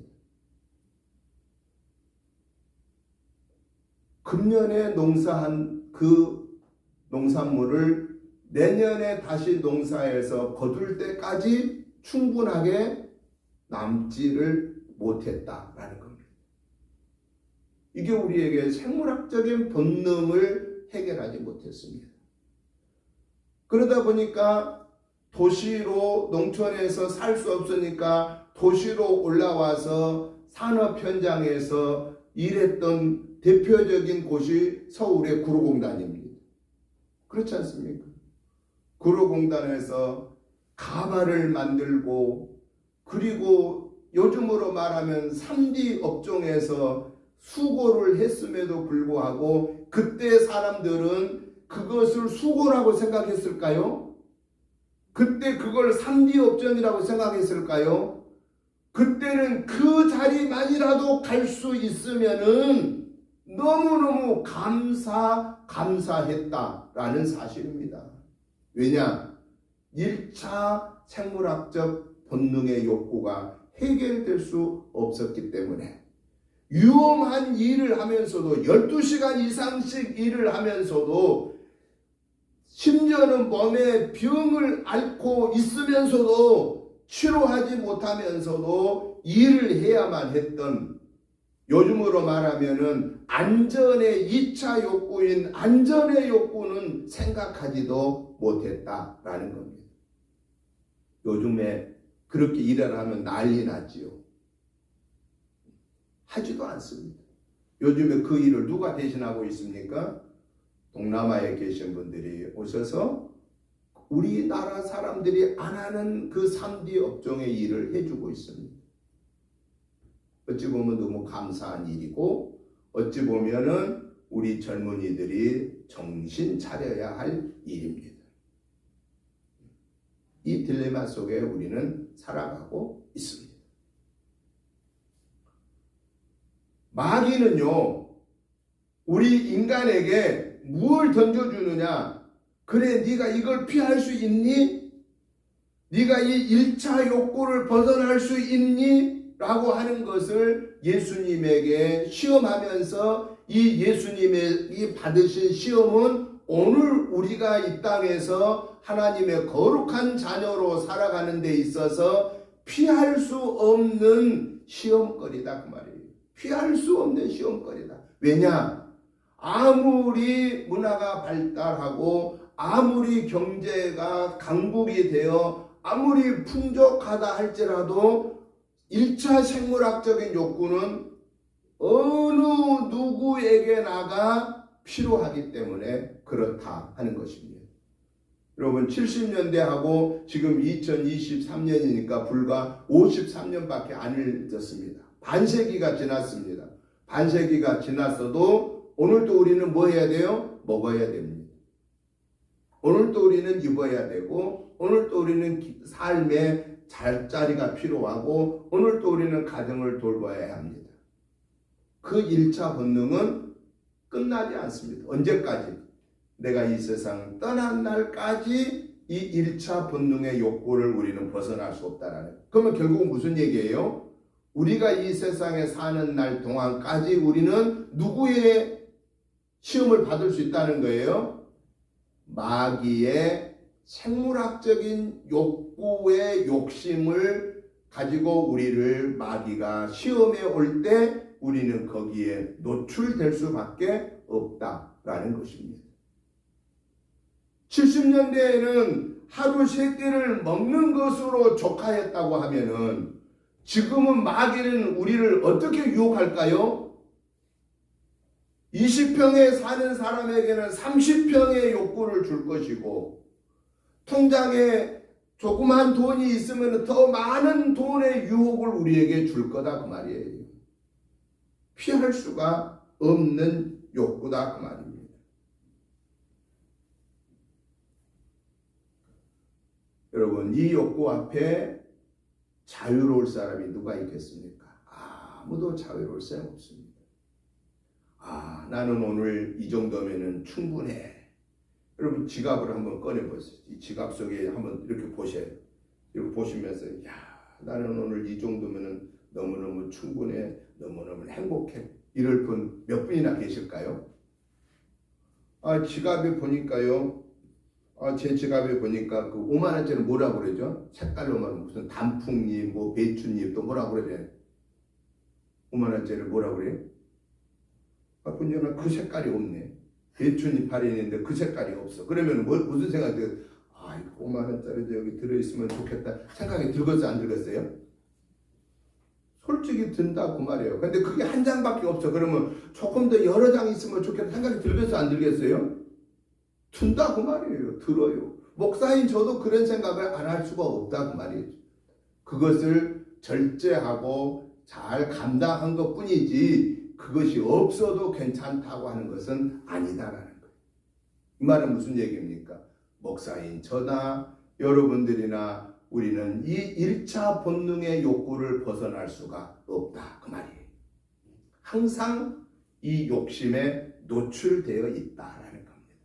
금년에 농사한 그 농산물을 내년에 다시 농사해서 거둘 때까지 충분하게 남지를 못했다라는 겁니다. 이게 우리에게 생물학적인 본능을 해결하지 못했습니다. 그러다 보니까 도시로, 농촌에서 살 수 없으니까 도시로 올라와서 산업 현장에서 일했던 대표적인 곳이 서울의 구로공단입니다. 그렇지 않습니까? 구로공단에서 가발을 만들고, 그리고 요즘으로 말하면 3D 업종에서 수고를 했음에도 불구하고 그때 사람들은 그것을 수고라고 생각했을까요? 그때 그걸 3D 업종이라고 생각했을까요? 그때는 그 자리만이라도 갈 수 있으면은 너무너무 감사했다라는 사실입니다. 왜냐? 1차 생물학적 본능의 욕구가 해결될 수 없었기 때문에 위험한 일을 하면서도 12시간 이상씩 일을 하면서도 심지어는 몸에 병을 앓고 있으면서도 치료하지 못하면서도 일을 해야만 했던, 요즘으로 말하면은 안전의 2차 욕구인 안전의 욕구는 생각하지도 못했다라는 겁니다. 요즘에 그렇게 일을 하면 난리 나지요. 하지도 않습니다. 요즘에 그 일을 누가 대신하고 있습니까? 동남아에 계신 분들이 오셔서 우리나라 사람들이 안 하는 그 3D 업종의 일을 해주고 있습니다. 어찌 보면 너무 감사한 일이고 어찌 보면은 우리 젊은이들이 정신 차려야 할 일입니다. 이 딜레마 속에 우리는 살아가고 있습니다. 마귀는요, 우리 인간에게 무엇을 던져주느냐? 그래, 네가 이걸 피할 수 있니? 네가 이 1차 욕구를 벗어날 수 있니? 라고 하는 것을 예수님에게 시험하면서 이 예수님이 받으신 시험은 오늘 우리가 이 땅에서 하나님의 거룩한 자녀로 살아가는 데 있어서 피할 수 없는 시험거리다 그 말이에요. 피할 수 없는 시험거리다. 왜냐? 아무리 문화가 발달하고 아무리 경제가 강국이 되어 아무리 풍족하다 할지라도 1차 생물학적인 욕구는 어느 누구에게나가 필요하기 때문에 그렇다 하는 것입니다. 여러분 70년대하고 지금 2023년이니까 불과 53년밖에 안 잊었습니다. 반세기가 지났습니다. 반세기가 지났어도 오늘도 우리는 뭐 해야 돼요? 먹어야 됩니다. 오늘도 우리는 입어야 되고 오늘도 우리는 삶에 자리가 필요하고 오늘도 우리는 가정을 돌봐야 합니다. 그 1차 본능은 끝나지 않습니다. 언제까지? 내가 이 세상 떠난 날까지 이 1차 본능의 욕구를 우리는 벗어날 수 없다라는. 그러면 결국은 무슨 얘기예요? 우리가 이 세상에 사는 날 동안까지 우리는 누구의 시험을 받을 수 있다는 거예요? 마귀의 생물학적인 욕구의 욕심을 가지고 우리를 마귀가 시험에 올 때 우리는 거기에 노출될 수밖에 없다라는 것입니다. 70년대에는 하루 3끼를 먹는 것으로 족하였다고 하면은 지금은 마귀는 우리를 어떻게 유혹할까요? 20평에 사는 사람에게는 30평의 욕구를 줄 것이고 통장에 조그만 돈이 있으면 더 많은 돈의 유혹을 우리에게 줄 거다 그 말이에요. 피할 수가 없는 욕구다 그 말입니다. 여러분 이 욕구 앞에 자유로울 사람이 누가 있겠습니까? 아무도 자유로울 사람 없습니다. 나는 오늘 이 정도면은 충분해. 여러분 지갑을 한번 꺼내보세요. 이 지갑 속에 한번 이렇게 보셔요. 이렇게 보시면서 나는 오늘 이 정도면은 너무너무 충분해. 너무너무 행복해. 이럴 분 몇 분이나 계실까요? 지갑에 보니까요. 제 지갑에 보니까 그 5만 원짜리 뭐라고 그러죠? 색깔로만 무슨 단풍잎, 뭐 배추잎 또 뭐라고 그래요? 5만 원짜리 뭐라고 그래요? 본전은 그 색깔이 없네. 배추잎 할인인데 그 색깔이 없어. 그러면 무슨 생각이 들어요? 이거 5만 원짜리도 여기 들어있으면 좋겠다. 생각이 들겠어요? 안 들겠어요? 솔직히 든다고 말이에요. 근데 그게 한 장밖에 없어. 그러면 조금 더 여러 장 있으면 좋겠다. 생각이 들겠어요? 안 들겠어요? 든다고 말이에요. 들어요. 목사인 저도 그런 생각을 안 할 수가 없다고 말이죠. 그것을 절제하고 잘 감당한 것 뿐이지 그것이 없어도 괜찮다고 하는 것은 아니다라는 거예요. 이 말은 무슨 얘기입니까? 목사인 저나 여러분들이나 우리는 이 1차 본능의 욕구를 벗어날 수가 없다 그 말이에요. 항상 이 욕심에 노출되어 있다라는 겁니다.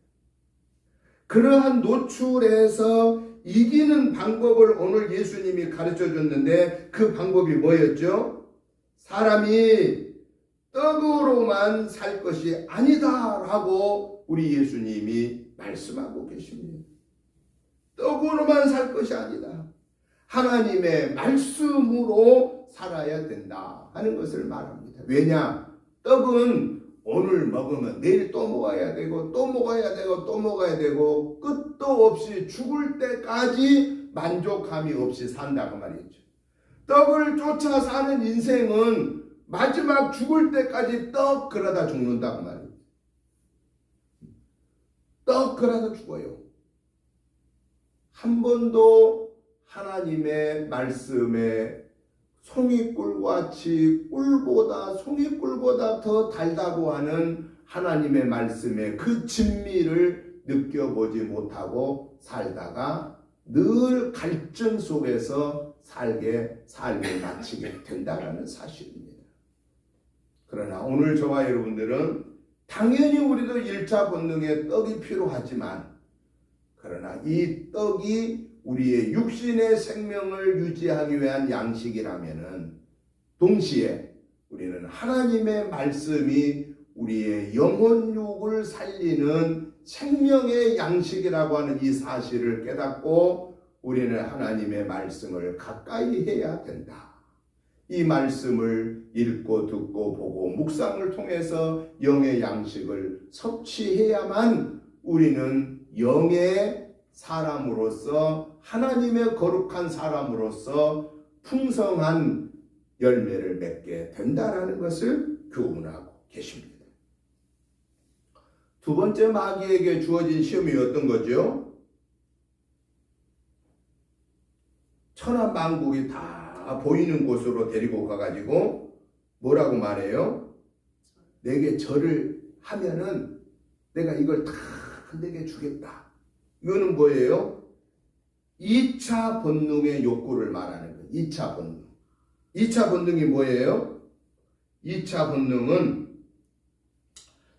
그러한 노출에서 이기는 방법을 오늘 예수님이 가르쳐 줬는데 그 방법이 뭐였죠? 사람이 떡으로만 살 것이 아니다라고 우리 예수님이 말씀하고 계십니다. 떡으로만 살 것이 아니다. 하나님의 말씀으로 살아야 된다 하는 것을 말합니다. 왜냐? 떡은 오늘 먹으면 내일 또 먹어야 되고 또 먹어야 되고 또 먹어야 되고 끝도 없이 죽을 때까지 만족함이 없이 산다고 말이죠. 떡을 쫓아 사는 인생은 마지막 죽을 때까지 떡 그러다 죽는다고 말이에요. 떡 그러다 죽어요. 한 번도 하나님의 말씀에 송이꿀같이 송이꿀보다 더 달다고 하는 하나님의 말씀에 그 진미를 느껴보지 못하고 살다가 늘 갈증 속에서 삶을 마치게 된다는 사실입니다. 그러나 오늘 저와 여러분들은 당연히 우리도 1차 본능에 떡이 필요하지만, 그러나 이 떡이 우리의 육신의 생명을 유지하기 위한 양식이라면은 동시에 우리는 하나님의 말씀이 우리의 영혼육을 살리는 생명의 양식이라고 하는 이 사실을 깨닫고 우리는 하나님의 말씀을 가까이 해야 된다. 이 말씀을 읽고 듣고 보고 묵상을 통해서 영의 양식을 섭취해야만 우리는 영의 사람으로서, 하나님의 거룩한 사람으로서 풍성한 열매를 맺게 된다는 것을 교훈하고 계십니다. 두 번째, 마귀에게 주어진 시험이 어떤 거죠? 천하만국이 다 보이는 곳으로 데리고 가가지고 뭐라고 말해요? 내게 절을 하면은 내가 이걸 다 내게 주겠다. 이거는 뭐예요? 2차 본능의 욕구를 말하는 거예요. 2차 본능. 2차 본능이 뭐예요? 2차 본능은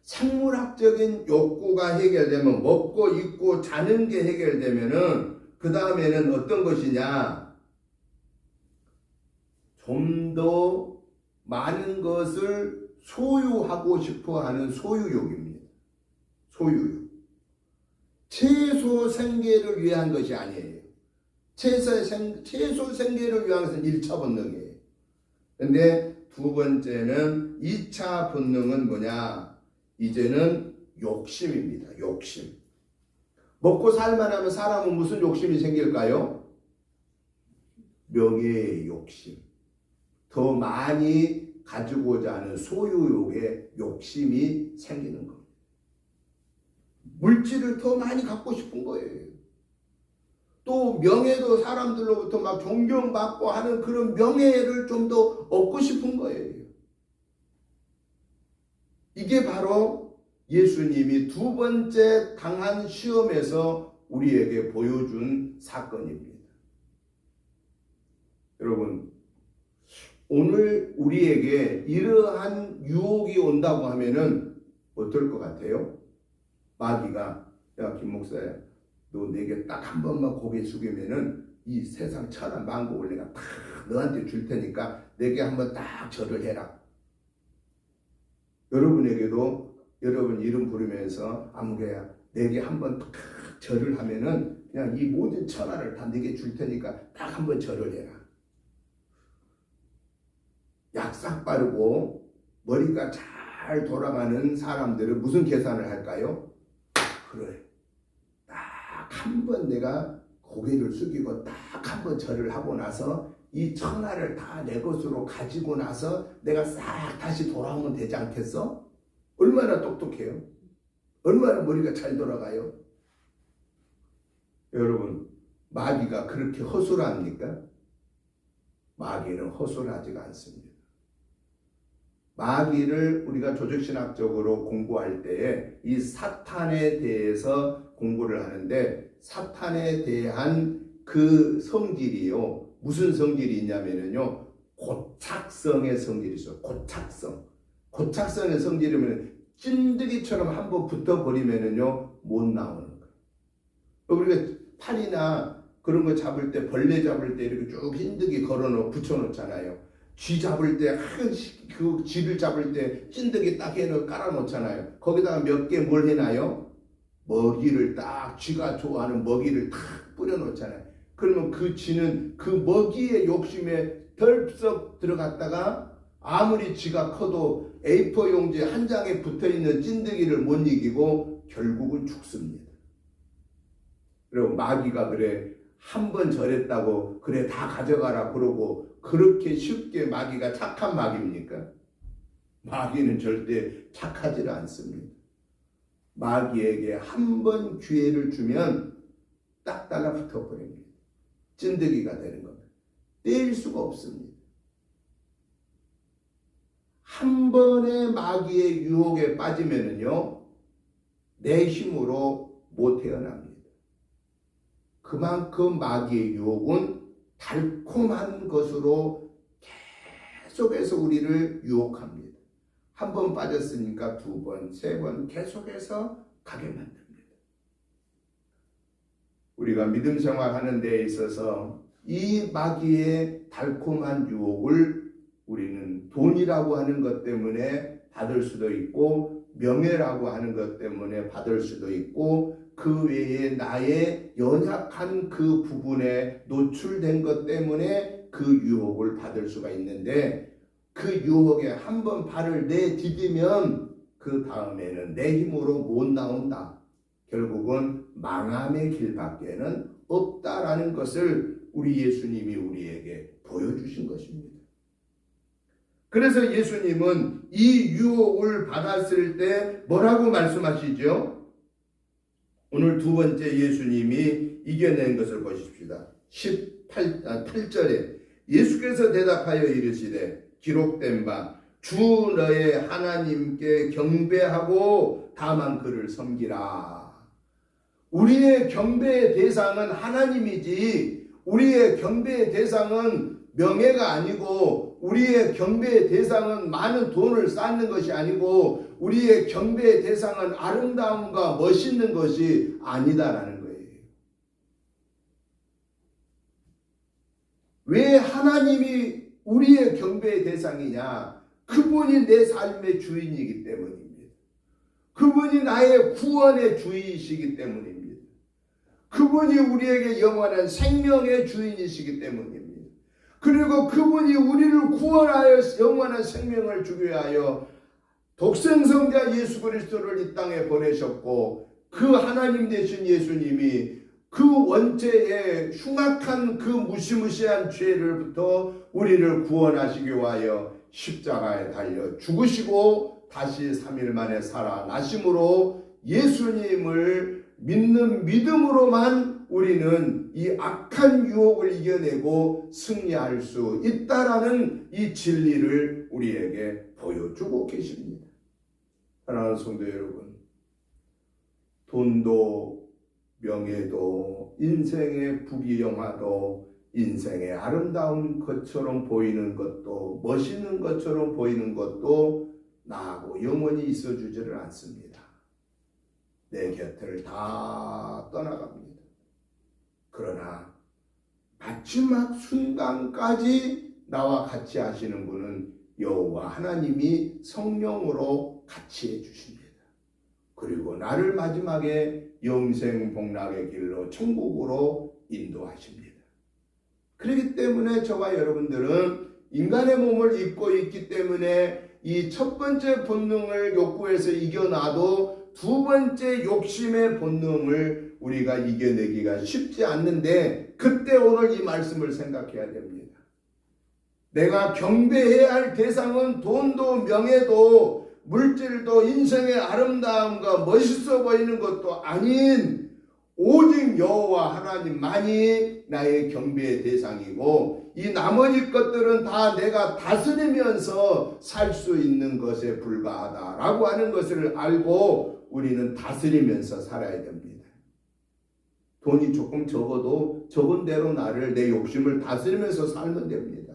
생물학적인 욕구가 해결되면, 먹고 입고 자는 게 해결되면은 그 다음에는 어떤 것이냐? 좀 더 많은 것을 소유하고 싶어 하는 소유욕입니다. 소유욕. 최소 생계를 위한 것이 아니에요. 최소 생계를 위한 것은 1차 본능이에요. 근데 두 번째는 2차 본능은 뭐냐? 이제는 욕심입니다. 욕심. 먹고 살만 하면 사람은 무슨 욕심이 생길까요? 명예의 욕심. 더 많이 가지고자 하는 소유욕의 욕심이 생기는 겁니다. 물질을 더 많이 갖고 싶은 거예요. 또 명예도 사람들로부터 막 존경받고 하는 그런 명예를 좀 더 얻고 싶은 거예요. 이게 바로 예수님이 두 번째 당한 시험에서 우리에게 보여준 사건입니다. 여러분, 오늘 우리에게 이러한 유혹이 온다고 하면은 어떨 것 같아요? 마귀가, 야, 김 목사야, 너 내게 딱 한 번만 고개 숙이면은 이 세상 천하 만국을 내가 다 너한테 줄 테니까 내게 한번 딱 절을 해라. 여러분에게도 여러분 이름 부르면서 아무개야, 내게 한번 딱 절을 하면은 그냥 이 모든 천하를 다 내게 줄 테니까 딱 한번 절을 해라. 약삭 빠르고 머리가 잘 돌아가는 사람들은 무슨 계산을 할까요? 그래, 딱 한 번 내가 고개를 숙이고 딱 한 번 절을 하고 나서 이 천하를 다 내 것으로 가지고 나서 내가 싹 다시 돌아오면 되지 않겠어? 얼마나 똑똑해요? 얼마나 머리가 잘 돌아가요? 여러분, 마귀가 그렇게 허술합니까? 마귀는 허술하지가 않습니다. 마귀를 우리가 조직신학적으로 공부할 때에 이 사탄에 대해서 공부를 하는데, 사탄에 대한 그 성질이요, 무슨 성질이 있냐면요, 고착성의 성질이 있어요. 고착성의 성질이면 찐득이처럼 한번 붙어버리면은요 못 나오는 거예요. 우리가 팔이나 그런 거 잡을 때, 벌레 잡을 때 이렇게 쭉 찐득이 붙여놓잖아요. 쥐 잡을 때, 그 쥐를 잡을 때 찐득이 딱 깔아놓잖아요. 거기다가 몇 개 뭘 해놔요? 먹이를 딱, 쥐가 좋아하는 먹이를 딱 뿌려놓잖아요. 그러면 그 쥐는 그 먹이의 욕심에 덜썩 들어갔다가 아무리 쥐가 커도 A4 용지 한 장에 붙어있는 찐득이를 못 이기고 결국은 죽습니다. 그리고 마귀가 그래, 한 번 절했다고 그래 다 가져가라 그러고, 그렇게 쉽게 마귀가 착한 마귀입니까? 마귀는 절대 착하지 않습니다. 마귀에게 한 번 기회를 주면 딱 달라붙어 버립니다. 찐득이가 되는 겁니다. 떼일 수가 없습니다. 한 번의 마귀의 유혹에 빠지면은요, 내 힘으로 못 태어납니다. 그만큼 마귀의 유혹은 달콤한 것으로 계속해서 우리를 유혹합니다. 한 번 빠졌으니까 두 번, 세 번 계속해서 가게 만듭니다. 우리가 믿음 생활하는 데 있어서 이 마귀의 달콤한 유혹을 우리는 돈이라고 하는 것 때문에 받을 수도 있고, 명예라고 하는 것 때문에 받을 수도 있고, 그 외에 나의 연약한 그 부분에 노출된 것 때문에 그 유혹을 받을 수가 있는데, 그 유혹에 한번 발을 내디디면 그 다음에는 내 힘으로 못 나온다. 결국은 망함의 길밖에는 없다라는 것을 우리 예수님이 우리에게 보여주신 것입니다. 그래서 예수님은 이 유혹을 받았을 때 뭐라고 말씀하시죠? 오늘 두 번째 예수님이 이겨낸 것을 보십시다. 8절에 예수께서 대답하여 이르시되 기록된 바 주 너의 하나님께 경배하고 다만 그를 섬기라. 우리의 경배의 대상은 하나님이지, 우리의 경배의 대상은 명예가 아니고, 우리의 경배의 대상은 많은 돈을 쌓는 것이 아니고, 우리의 경배의 대상은 아름다움과 멋있는 것이 아니다라는 거예요. 왜 하나님이 우리의 경배의 대상이냐? 그분이 내 삶의 주인이기 때문입니다. 그분이 나의 구원의 주인이시기 때문입니다. 그분이 우리에게 영원한 생명의 주인이시기 때문입니다. 그리고 그분이 우리를 구원하여 영원한 생명을 주게 하여 독생성자 예수 그리스도를 이 땅에 보내셨고, 그 하나님 되신 예수님이 그 원죄의 흉악한 그 무시무시한 죄를부터 우리를 구원하시기 위하여 십자가에 달려 죽으시고 다시 3일 만에 살아나심으로 예수님을 믿는 믿음으로만 우리는 이 악한 유혹을 이겨내고 승리할 수 있다라는 이 진리를 우리에게 보여주고 계십니다. 사랑하는 성도 여러분, 돈도 명예도 인생의 부귀영화도 인생의 아름다운 것처럼 보이는 것도 멋있는 것처럼 보이는 것도 나하고 영원히 있어주지를 않습니다. 내 곁을 다 떠나갑니다. 그러나 마지막 순간까지 나와 같이 하시는 분은 여호와 하나님이 성령으로 같이 해주십니다. 그리고 나를 마지막에 영생 복락의 길로 천국으로 인도하십니다. 그렇기 때문에 저와 여러분들은 인간의 몸을 입고 있기 때문에 이 첫 번째 본능을 욕구에서 이겨놔도 두 번째 욕심의 본능을 우리가 이겨내기가 쉽지 않는데, 그때 오늘 이 말씀을 생각해야 됩니다. 내가 경배해야 할 대상은 돈도 명예도 물질도 인생의 아름다움과 멋있어 보이는 것도 아닌 오직 여호와 하나님만이 나의 경배의 대상이고, 이 나머지 것들은 다 내가 다스리면서 살 수 있는 것에 불과하다라고 하는 것을 알고 우리는 다스리면서 살아야 됩니다. 돈이 조금 적어도 적은 대로 나를, 내 욕심을 다스리면서 살면 됩니다.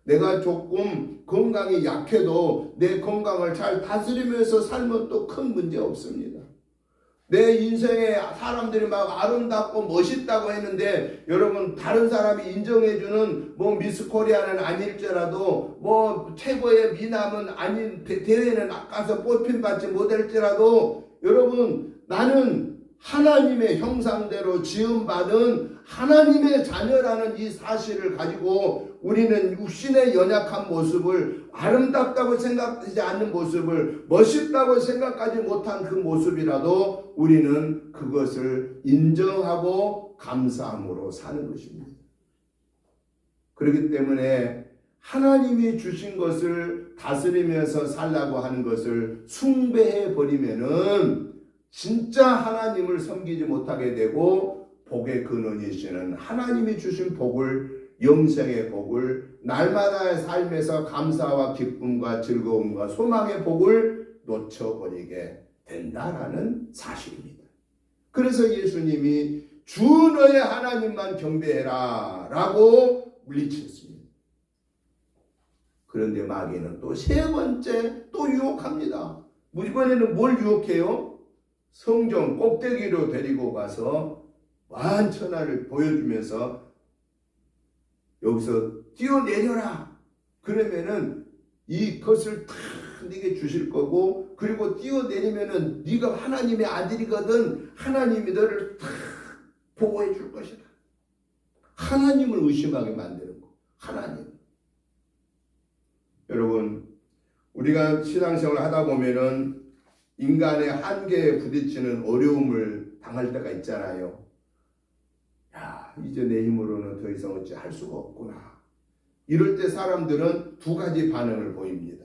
내가 조금 건강이 약해도 내 건강을 잘 다스리면서 살면 또 큰 문제 없습니다. 내 인생에 사람들이 막 아름답고 멋있다고 했는데, 여러분 다른 사람이 인정해주는 뭐 미스 코리아는 아닐지라도, 뭐 최고의 미남은 아닌, 대회는 가서 뽑힌 받지 못할지라도, 여러분 나는 하나님의 형상대로 지음받은 하나님의 자녀라는 이 사실을 가지고 우리는 육신의 연약한 모습을, 아름답다고 생각하지 않는 모습을, 멋있다고 생각하지 못한 그 모습이라도 우리는 그것을 인정하고 감사함으로 사는 것입니다. 그렇기 때문에 하나님이 주신 것을 다스리면서 살라고 하는 것을 숭배해 버리면은 진짜 하나님을 섬기지 못하게 되고, 복의 근원이시는 하나님이 주신 복을 영생의 복을, 날마다의 삶에서 감사와 기쁨과 즐거움과 소망의 복을 놓쳐버리게 된다라는 사실입니다. 그래서 예수님이 주 너의 하나님만 경배해라 라고 물리쳤습니다. 그런데 마귀는 또 세 번째 또 유혹합니다. 이번에는 뭘 유혹해요? 성전 꼭대기로 데리고 가서 만천하를 보여주면서 여기서 뛰어내려라. 그러면은 이것을 다 네게 주실 거고, 그리고 뛰어내리면은 네가 하나님의 아들이거든. 하나님이 너를 다 보호해 줄 것이다. 하나님을 의심하게 만드는 거. 하나님. 여러분, 우리가 신앙생활을 하다 보면은 인간의 한계에 부딪히는 어려움을 당할 때가 있잖아요. 야, 이제 내 힘으로는 더 이상 어찌 할 수가 없구나. 이럴 때 사람들은 두 가지 반응을 보입니다.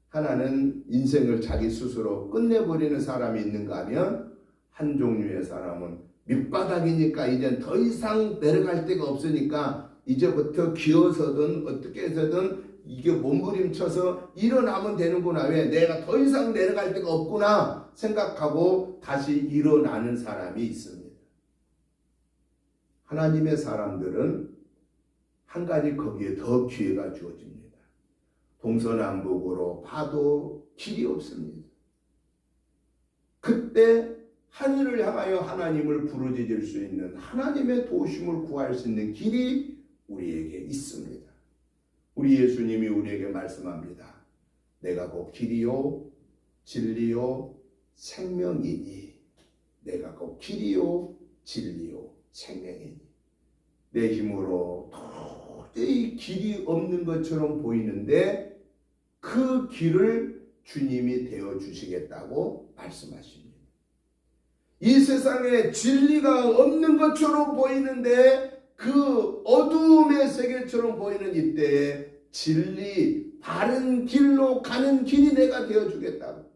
하나는 인생을 자기 스스로 끝내버리는 사람이 있는가 하면, 한 종류의 사람은 밑바닥이니까 이젠 더 이상 내려갈 데가 없으니까 이제부터 기어서든 어떻게 해서든 이게 몸부림쳐서 일어나면 되는구나. 왜? 내가 더 이상 내려갈 데가 없구나 생각하고 다시 일어나는 사람이 있습니다. 하나님의 사람들은 한 가지 거기에 더 기회가 주어집니다. 동서남북으로 봐도 길이 없습니다. 그때 하늘을 향하여 하나님을 부르짖을 수 있는, 하나님의 도우심을 구할 수 있는 길이 우리에게 있습니다. 우리 예수님이 우리에게 말씀합니다. 내가 곧 길이요 진리요 생명이니. 내가 곧 길이요 진리요 생명이니. 내 힘으로 도저히 길이 없는 것처럼 보이는데 그 길을 주님이 되어주시겠다고 말씀하십니다. 이 세상에 진리가 없는 것처럼 보이는데 그 어두움의 세계처럼 보이는 이때에 진리, 바른 길로 가는 길이 내가 되어주겠다고.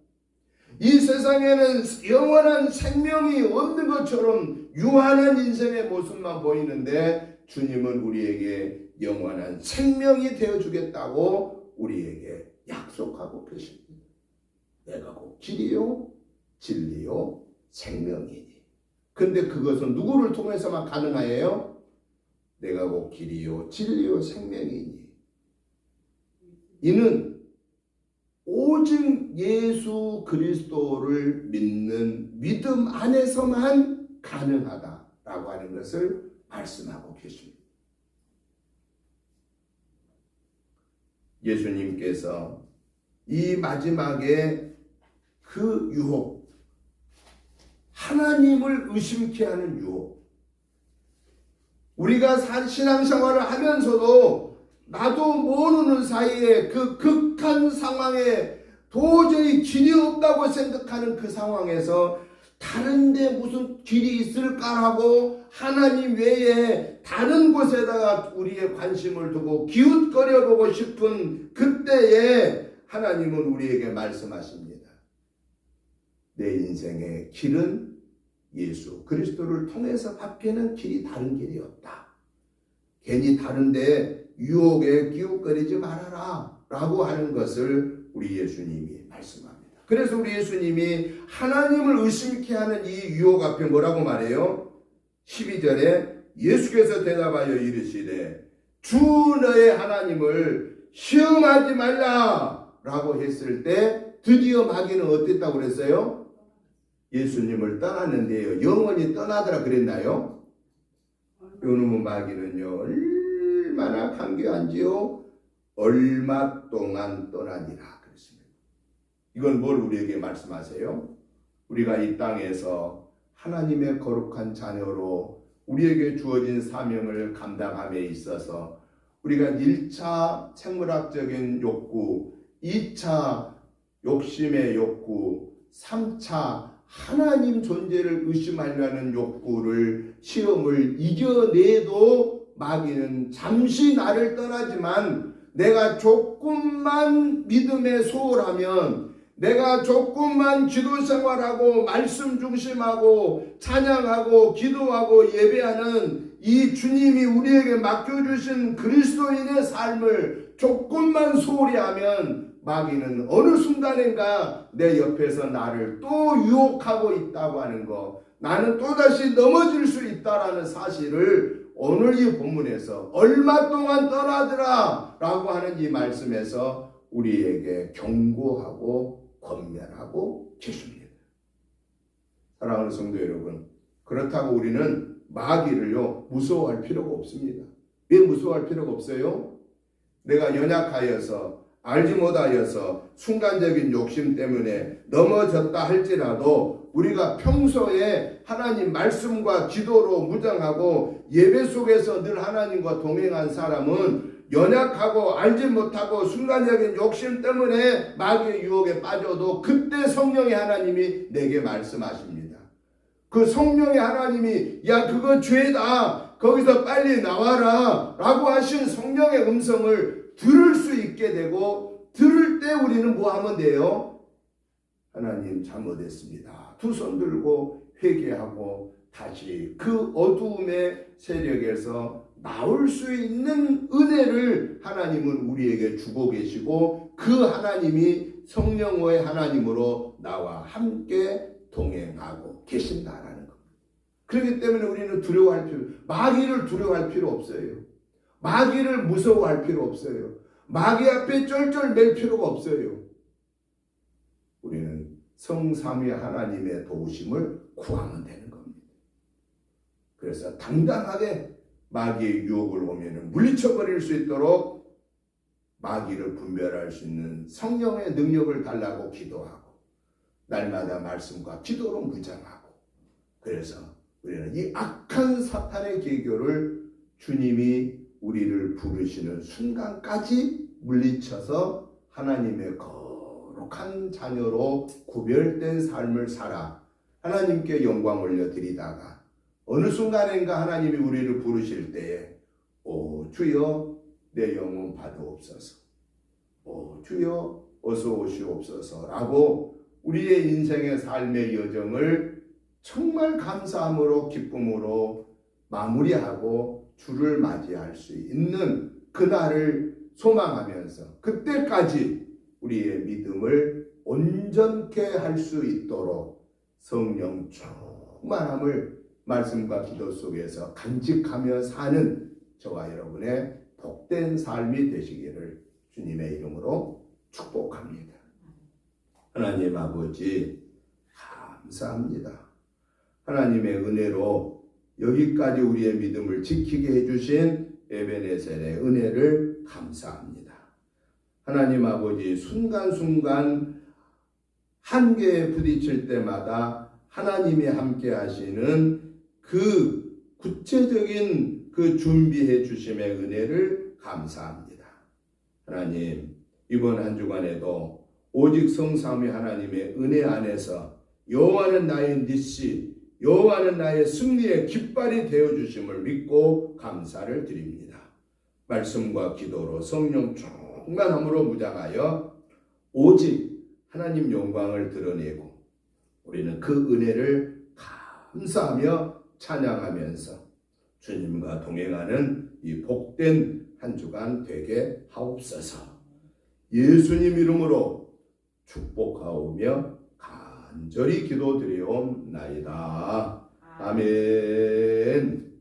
이 세상에는 영원한 생명이 없는 것처럼 유한한 인생의 모습만 보이는데 주님은 우리에게 영원한 생명이 되어주겠다고 우리에게 약속하고 계십니다. 내가 곧 길이요 진리요 생명이니. 근데 그것은 누구를 통해서만 가능하여요? 내가 곧 길이요 진리요 생명이니. 이는 오직 예수 그리스도를 믿는 믿음 안에서만 가능하다라고 하는 것을 말씀하고 계십니다. 예수님께서 이 마지막에 그 유혹, 하나님을 의심케 하는 유혹, 우리가 신앙생활을 하면서도 나도 모르는 사이에 그 극한 상황에 도저히 길이 없다고 생각하는 그 상황에서 다른 데 무슨 길이 있을까라고 하나님 외에 다른 곳에다가 우리의 관심을 두고 기웃거려 보고 싶은 그때에 하나님은 우리에게 말씀하십니다. 내 인생의 길은 예수 그리스도를 통해서 밖에는 길이 다른 길이 없다. 괜히 다른데 유혹에 기웃거리지 말아라 라고 하는 것을 우리 예수님이 말씀합니다. 그래서 우리 예수님이 하나님을 의심케 하는 이 유혹 앞에 뭐라고 말해요? 12절에 예수께서 대답하여 이르시되 주 너의 하나님을 시험하지 말라 라고 했을 때 드디어 마귀는 어땠다고 그랬어요? 예수님을 떠났는데요. 영원히 떠나더라 그랬나요? 요놈의 마귀는요 얼마나 간교한지요 얼마 동안 떠나니라 그랬습니다. 이건 뭘 우리에게 말씀하세요? 우리가 이 땅에서 하나님의 거룩한 자녀로 우리에게 주어진 사명을 감당함에 있어서 우리가 1차 생물학적인 욕구, 2차 욕심의 욕구, 3차 하나님 존재를 의심하려는 욕구를 시험을 이겨내도 마귀는 잠시 나를 떠나지만 내가 조금만 믿음에 소홀하면 내가 조금만 기도 생활하고 말씀 중심하고 찬양하고 기도하고 예배하는 이 주님이 우리에게 맡겨주신 그리스도인의 삶을 조금만 소홀히 하면 마귀는 어느 순간인가 내 옆에서 나를 또 유혹하고 있다고 하는 거, 나는 또다시 넘어질 수 있다라는 사실을 오늘 이 본문에서 얼마 동안 떠나더라 라고 하는 이 말씀에서 우리에게 경고하고 권면하고 계십니다. 사랑하는 성도 여러분, 그렇다고 우리는 마귀를요 무서워할 필요가 없습니다. 왜 무서워할 필요가 없어요? 내가 연약하여서 알지 못하여서 순간적인 욕심 때문에 넘어졌다 할지라도 우리가 평소에 하나님 말씀과 기도로 무장하고 예배 속에서 늘 하나님과 동행한 사람은 연약하고 알지 못하고 순간적인 욕심 때문에 마귀의 유혹에 빠져도 그때 성령의 하나님이 내게 말씀하십니다. 그 성령의 하나님이 야 그거 죄다 거기서 빨리 나와라 라고 하신 성령의 음성을 들을 수 있게 되고, 들을 때 우리는 뭐 하면 돼요? 하나님 잘못했습니다. 두 손 들고 회개하고 다시 그 어두움의 세력에서 나올 수 있는 은혜를 하나님은 우리에게 주고 계시고, 그 하나님이 성령의 하나님으로 나와 함께 동행하고 계신다라는 겁니다. 그렇기 때문에 우리는 마귀를 두려워할 필요 없어요. 마귀를 무서워할 필요 없어요. 마귀 앞에 쩔쩔 맬 필요가 없어요. 우리는 성삼위 하나님의 도우심을 구하면 되는 겁니다. 그래서 당당하게 마귀의 유혹을 오면 물리쳐버릴 수 있도록 마귀를 분별할 수 있는 성령의 능력을 달라고 기도하고, 날마다 말씀과 기도로 무장하고, 그래서 우리는 이 악한 사탄의 계교를 주님이 우리를 부르시는 순간까지 물리쳐서 하나님의 거룩한 자녀로 구별된 삶을 살아 하나님께 영광 올려드리다가 어느 순간인가 하나님이 우리를 부르실 때에 오 주여 내 영혼 받으옵소서, 오 주여 어서 오시옵소서 라고 우리의 인생의 삶의 여정을 정말 감사함으로 기쁨으로 마무리하고 주를 맞이할 수 있는 그날을 소망하면서 그때까지 우리의 믿음을 온전케 할 수 있도록 성령 충만함을 말씀과 기도 속에서 간직하며 사는 저와 여러분의 복된 삶이 되시기를 주님의 이름으로 축복합니다. 하나님 아버지 감사합니다. 하나님의 은혜로 여기까지 우리의 믿음을 지키게 해주신 에베네셀의 은혜를 감사합니다. 하나님 아버지 순간순간 한계에 부딪힐 때마다 하나님이 함께 하시는 그 구체적인 그 준비해 주심의 은혜를 감사합니다. 하나님 이번 한 주간에도 오직 성삼위 하나님의 은혜 안에서 여호와는 나의 니시, 여호와는 나의 승리의 깃발이 되어주심을 믿고 감사를 드립니다. 말씀과 기도로 성령 충만함으로 무장하여 오직 하나님 영광을 드러내고 우리는 그 은혜를 감사하며 찬양하면서 주님과 동행하는 이 복된 한 주간 되게 하옵소서. 예수님 이름으로 축복하오며 간절히 기도드리옵나이다. 아멘.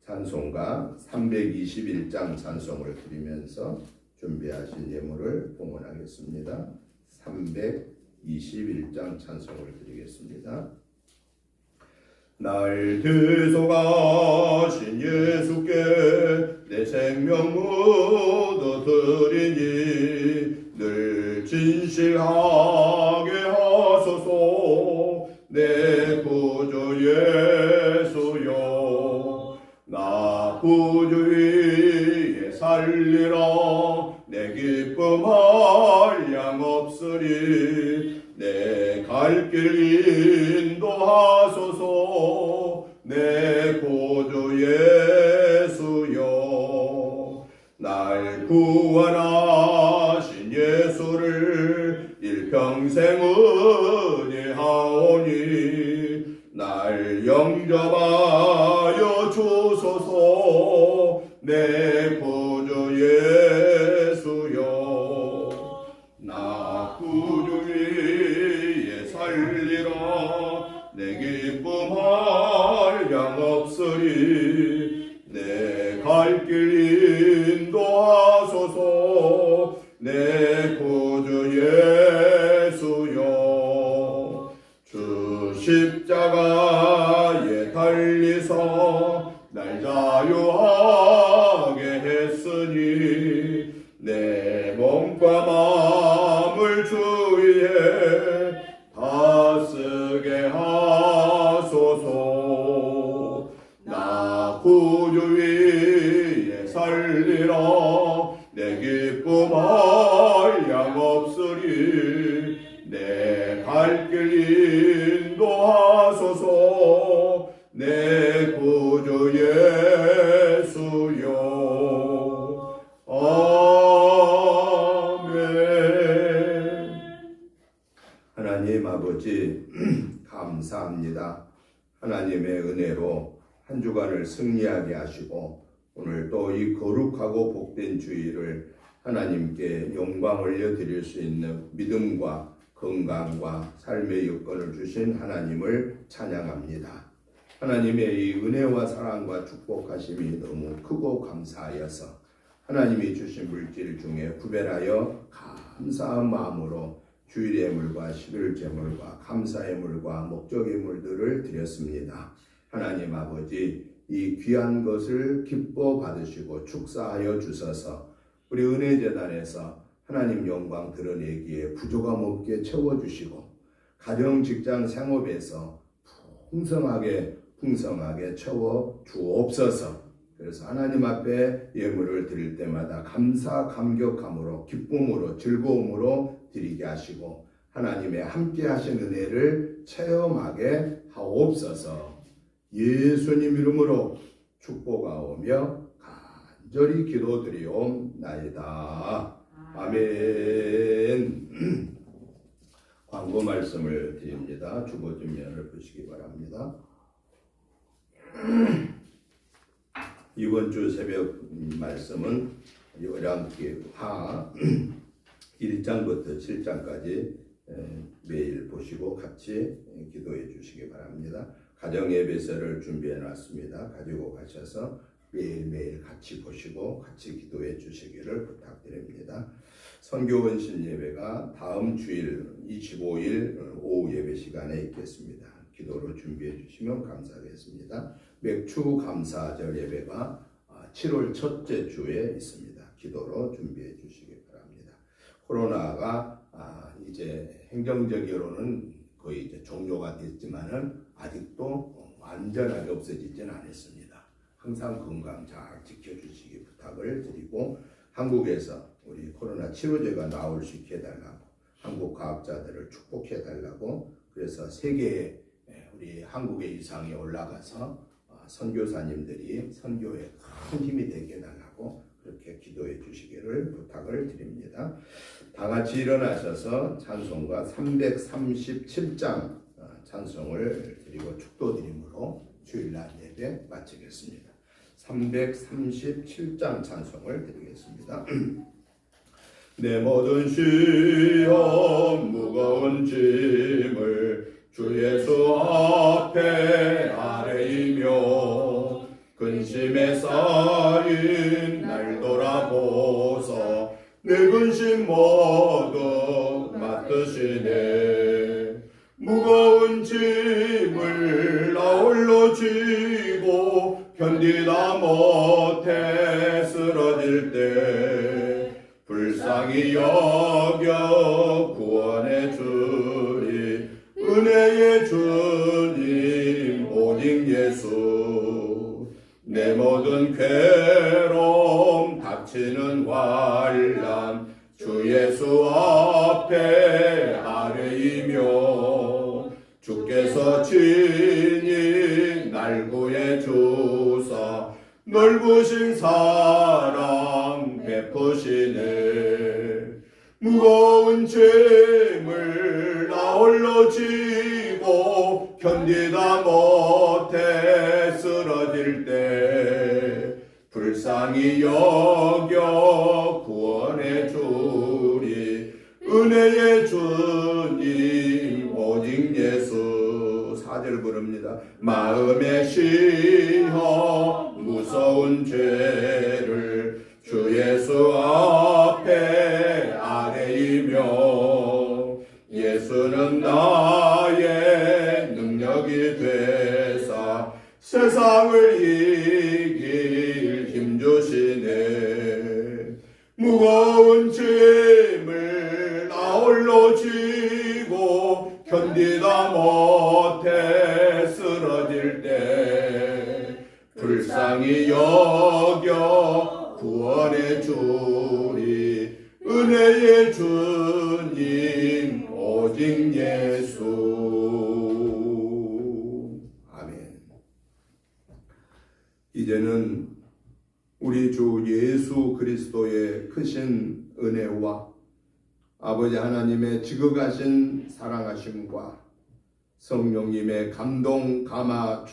찬송가 321장 찬송을 드리면서 준비하신 예물을 봉헌하겠습니다. 321장 찬송을 드리겠습니다. 날 대속하신 예수께 내 생명 묻어 드리니 늘 진실하게 하소서. 내 구주 예수여 나 구주 위에 살리라. 내 기쁨 한량 없으리. 내 갈 길 인도하소서. 내 구주 예수여 날 구원하신 예수를 일평생 은혜하오니 날 영접하여 주소서. 내 몸과 마음을 주 위에 다쓰게 하소서. 나 구주 위에 살리라. 내 기쁨 한량없으리. 내 갈 길 인도하소서. 내 구주 예수여. 아멘. 하나님 아버지 감사합니다. 하나님의 은혜로 한 주간을 승리하게 하시고 오늘 또 이 거룩하고 복된 주일을 하나님께 영광 올려드릴 수 있는 믿음과 건강과 삶의 여건을 주신 하나님을 찬양합니다. 하나님의 이 은혜와 사랑과 축복하심이 너무 크고 감사하여서 하나님이 주신 물질 중에 구별하여 감사한 마음으로 주일의 물과 11째 물과 감사의 물과 목적의 물들을 드렸습니다. 하나님 아버지, 이 귀한 것을 기뻐 받으시고 축사하여 주셔서 우리 은혜재단에서 하나님 영광 드러내기에 부족함 없게 채워주시고 가정 직장 생업에서 풍성하게 채워 주옵소서. 그래서 하나님 앞에 예물을 드릴 때마다 감사 감격함으로 기쁨으로 즐거움으로 드리게 하시고 하나님의 함께 하신 은혜를 체험하게 하옵소서. 예수님 이름으로 축복하오며 간절히 기도드리옵나이다. 아멘. 광고 말씀을 드립니다. 주보 뒷면을 보시기 바랍니다. 이번 주 새벽 말씀은 요량기하 1장부터 7장까지 매일 보시고 같이 기도해 주시기 바랍니다. 가정 예배서를 준비해 놨습니다. 가지고 가셔서 매일매일 같이 보시고 같이 기도해 주시기를 부탁드립니다. 선교 원신 예배가 다음 주일 25일 오후 예배 시간에 있겠습니다. 기도로 준비해 주시면 감사하겠습니다. 맥추 감사절 예배가 7월 첫째 주에 있습니다. 기도로 준비해 주시기 바랍니다. 코로나가 이제 행정적으로는 거의 이제 종료가 됐지만은 아직도 완전하게 없어지지는 않았습니다. 항상 건강 잘 지켜주시기 부탁을 드리고 한국에서 우리 코로나 치료제가 나올 수 있게 해달라고 한국 과학자들을 축복해 달라고 그래서 세계에 우리 한국의 위상이 올라가서 선교사님들이 선교에 큰 힘이 되게 해달라고 그렇게 기도해 주시기를 부탁을 드립니다. 다 같이 일어나셔서 찬송가 337장 찬송을 드리고 축도드림으로 주일날 예배 마치겠습니다. 337장 찬송을 드리겠습니다. 내 모든 시험 무거운 짐을 주 예수 앞에 아뢰이며 근심에 쌓인 날 돌아보소 내 근심 모두 맡으시네 무거운 짐을 나 홀로 지고 견디다 못해 쓰러질 때 불쌍히 여겨 구원해 주리 은혜의 주님 오직 예수 내 모든 괴로움 닥치는 환난 주 예수 앞에 아뢰이며 주께서 친히 날 구해 주사 넓으신 사랑 베푸시네 무거운 짐을 나 홀로 지고 견디다 못해 쓰러질 때 불쌍히 여겨 구원해 주리 은혜의 주님 오직 예수 4절 부릅니다. 마음의 시험 무서운 죄를 주 예수 앞에 아뢰이며 예수는 나의 능력이 되사 세상을 이길 힘 주시네 무거운 짐을 나 홀로 지고 견디다 못해 쓰러질 때 불쌍히 여겨 구원해 주리 은혜의 주님 오직 예수. 아멘. 이제는 우리 주 예수 그리스도의 크신 은혜와 아버지 하나님의 지극하신 사랑하심과 성령님의 감동 감화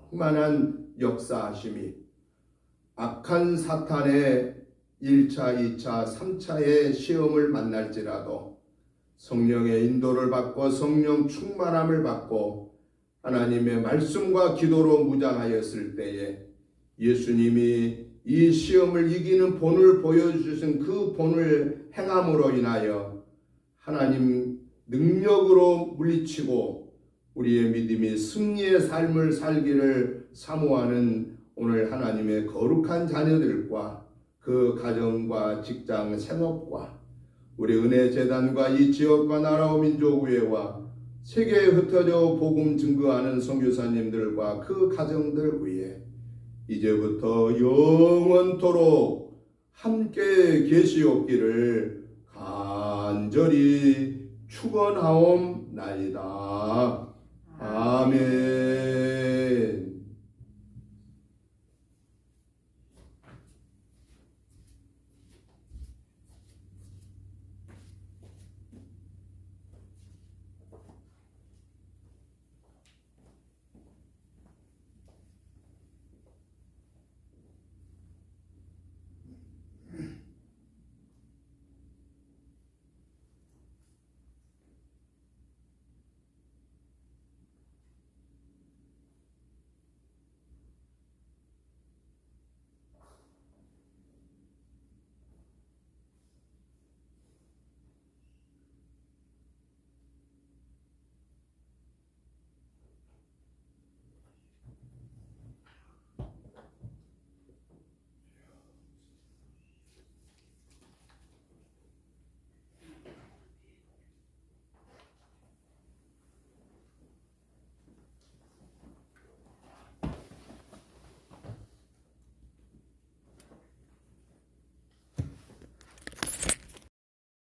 충만한 역사하심이 악한 사탄의 1차, 2차, 3차의 시험을 만날지라도 성령의 인도를 받고 성령 충만함을 받고 하나님의 말씀과 기도로 무장하였을 때에 예수님이 이 시험을 이기는 본을 보여주신 그 본을 행함으로 인하여 하나님 능력으로 물리치고 우리의 믿음이 승리의 삶을 살기를 사모하는 오늘 하나님의 거룩한 자녀들과 그 가정과 직장 생업과 우리 은혜재단과 이 지역과 나라와 민족의회와 세계에 흩어져 복음 증거하는 선교사님들과 그 가정들 위해 이제부터 영원토록 함께 계시옵기를 간절히 축원하옵나이다. 아멘.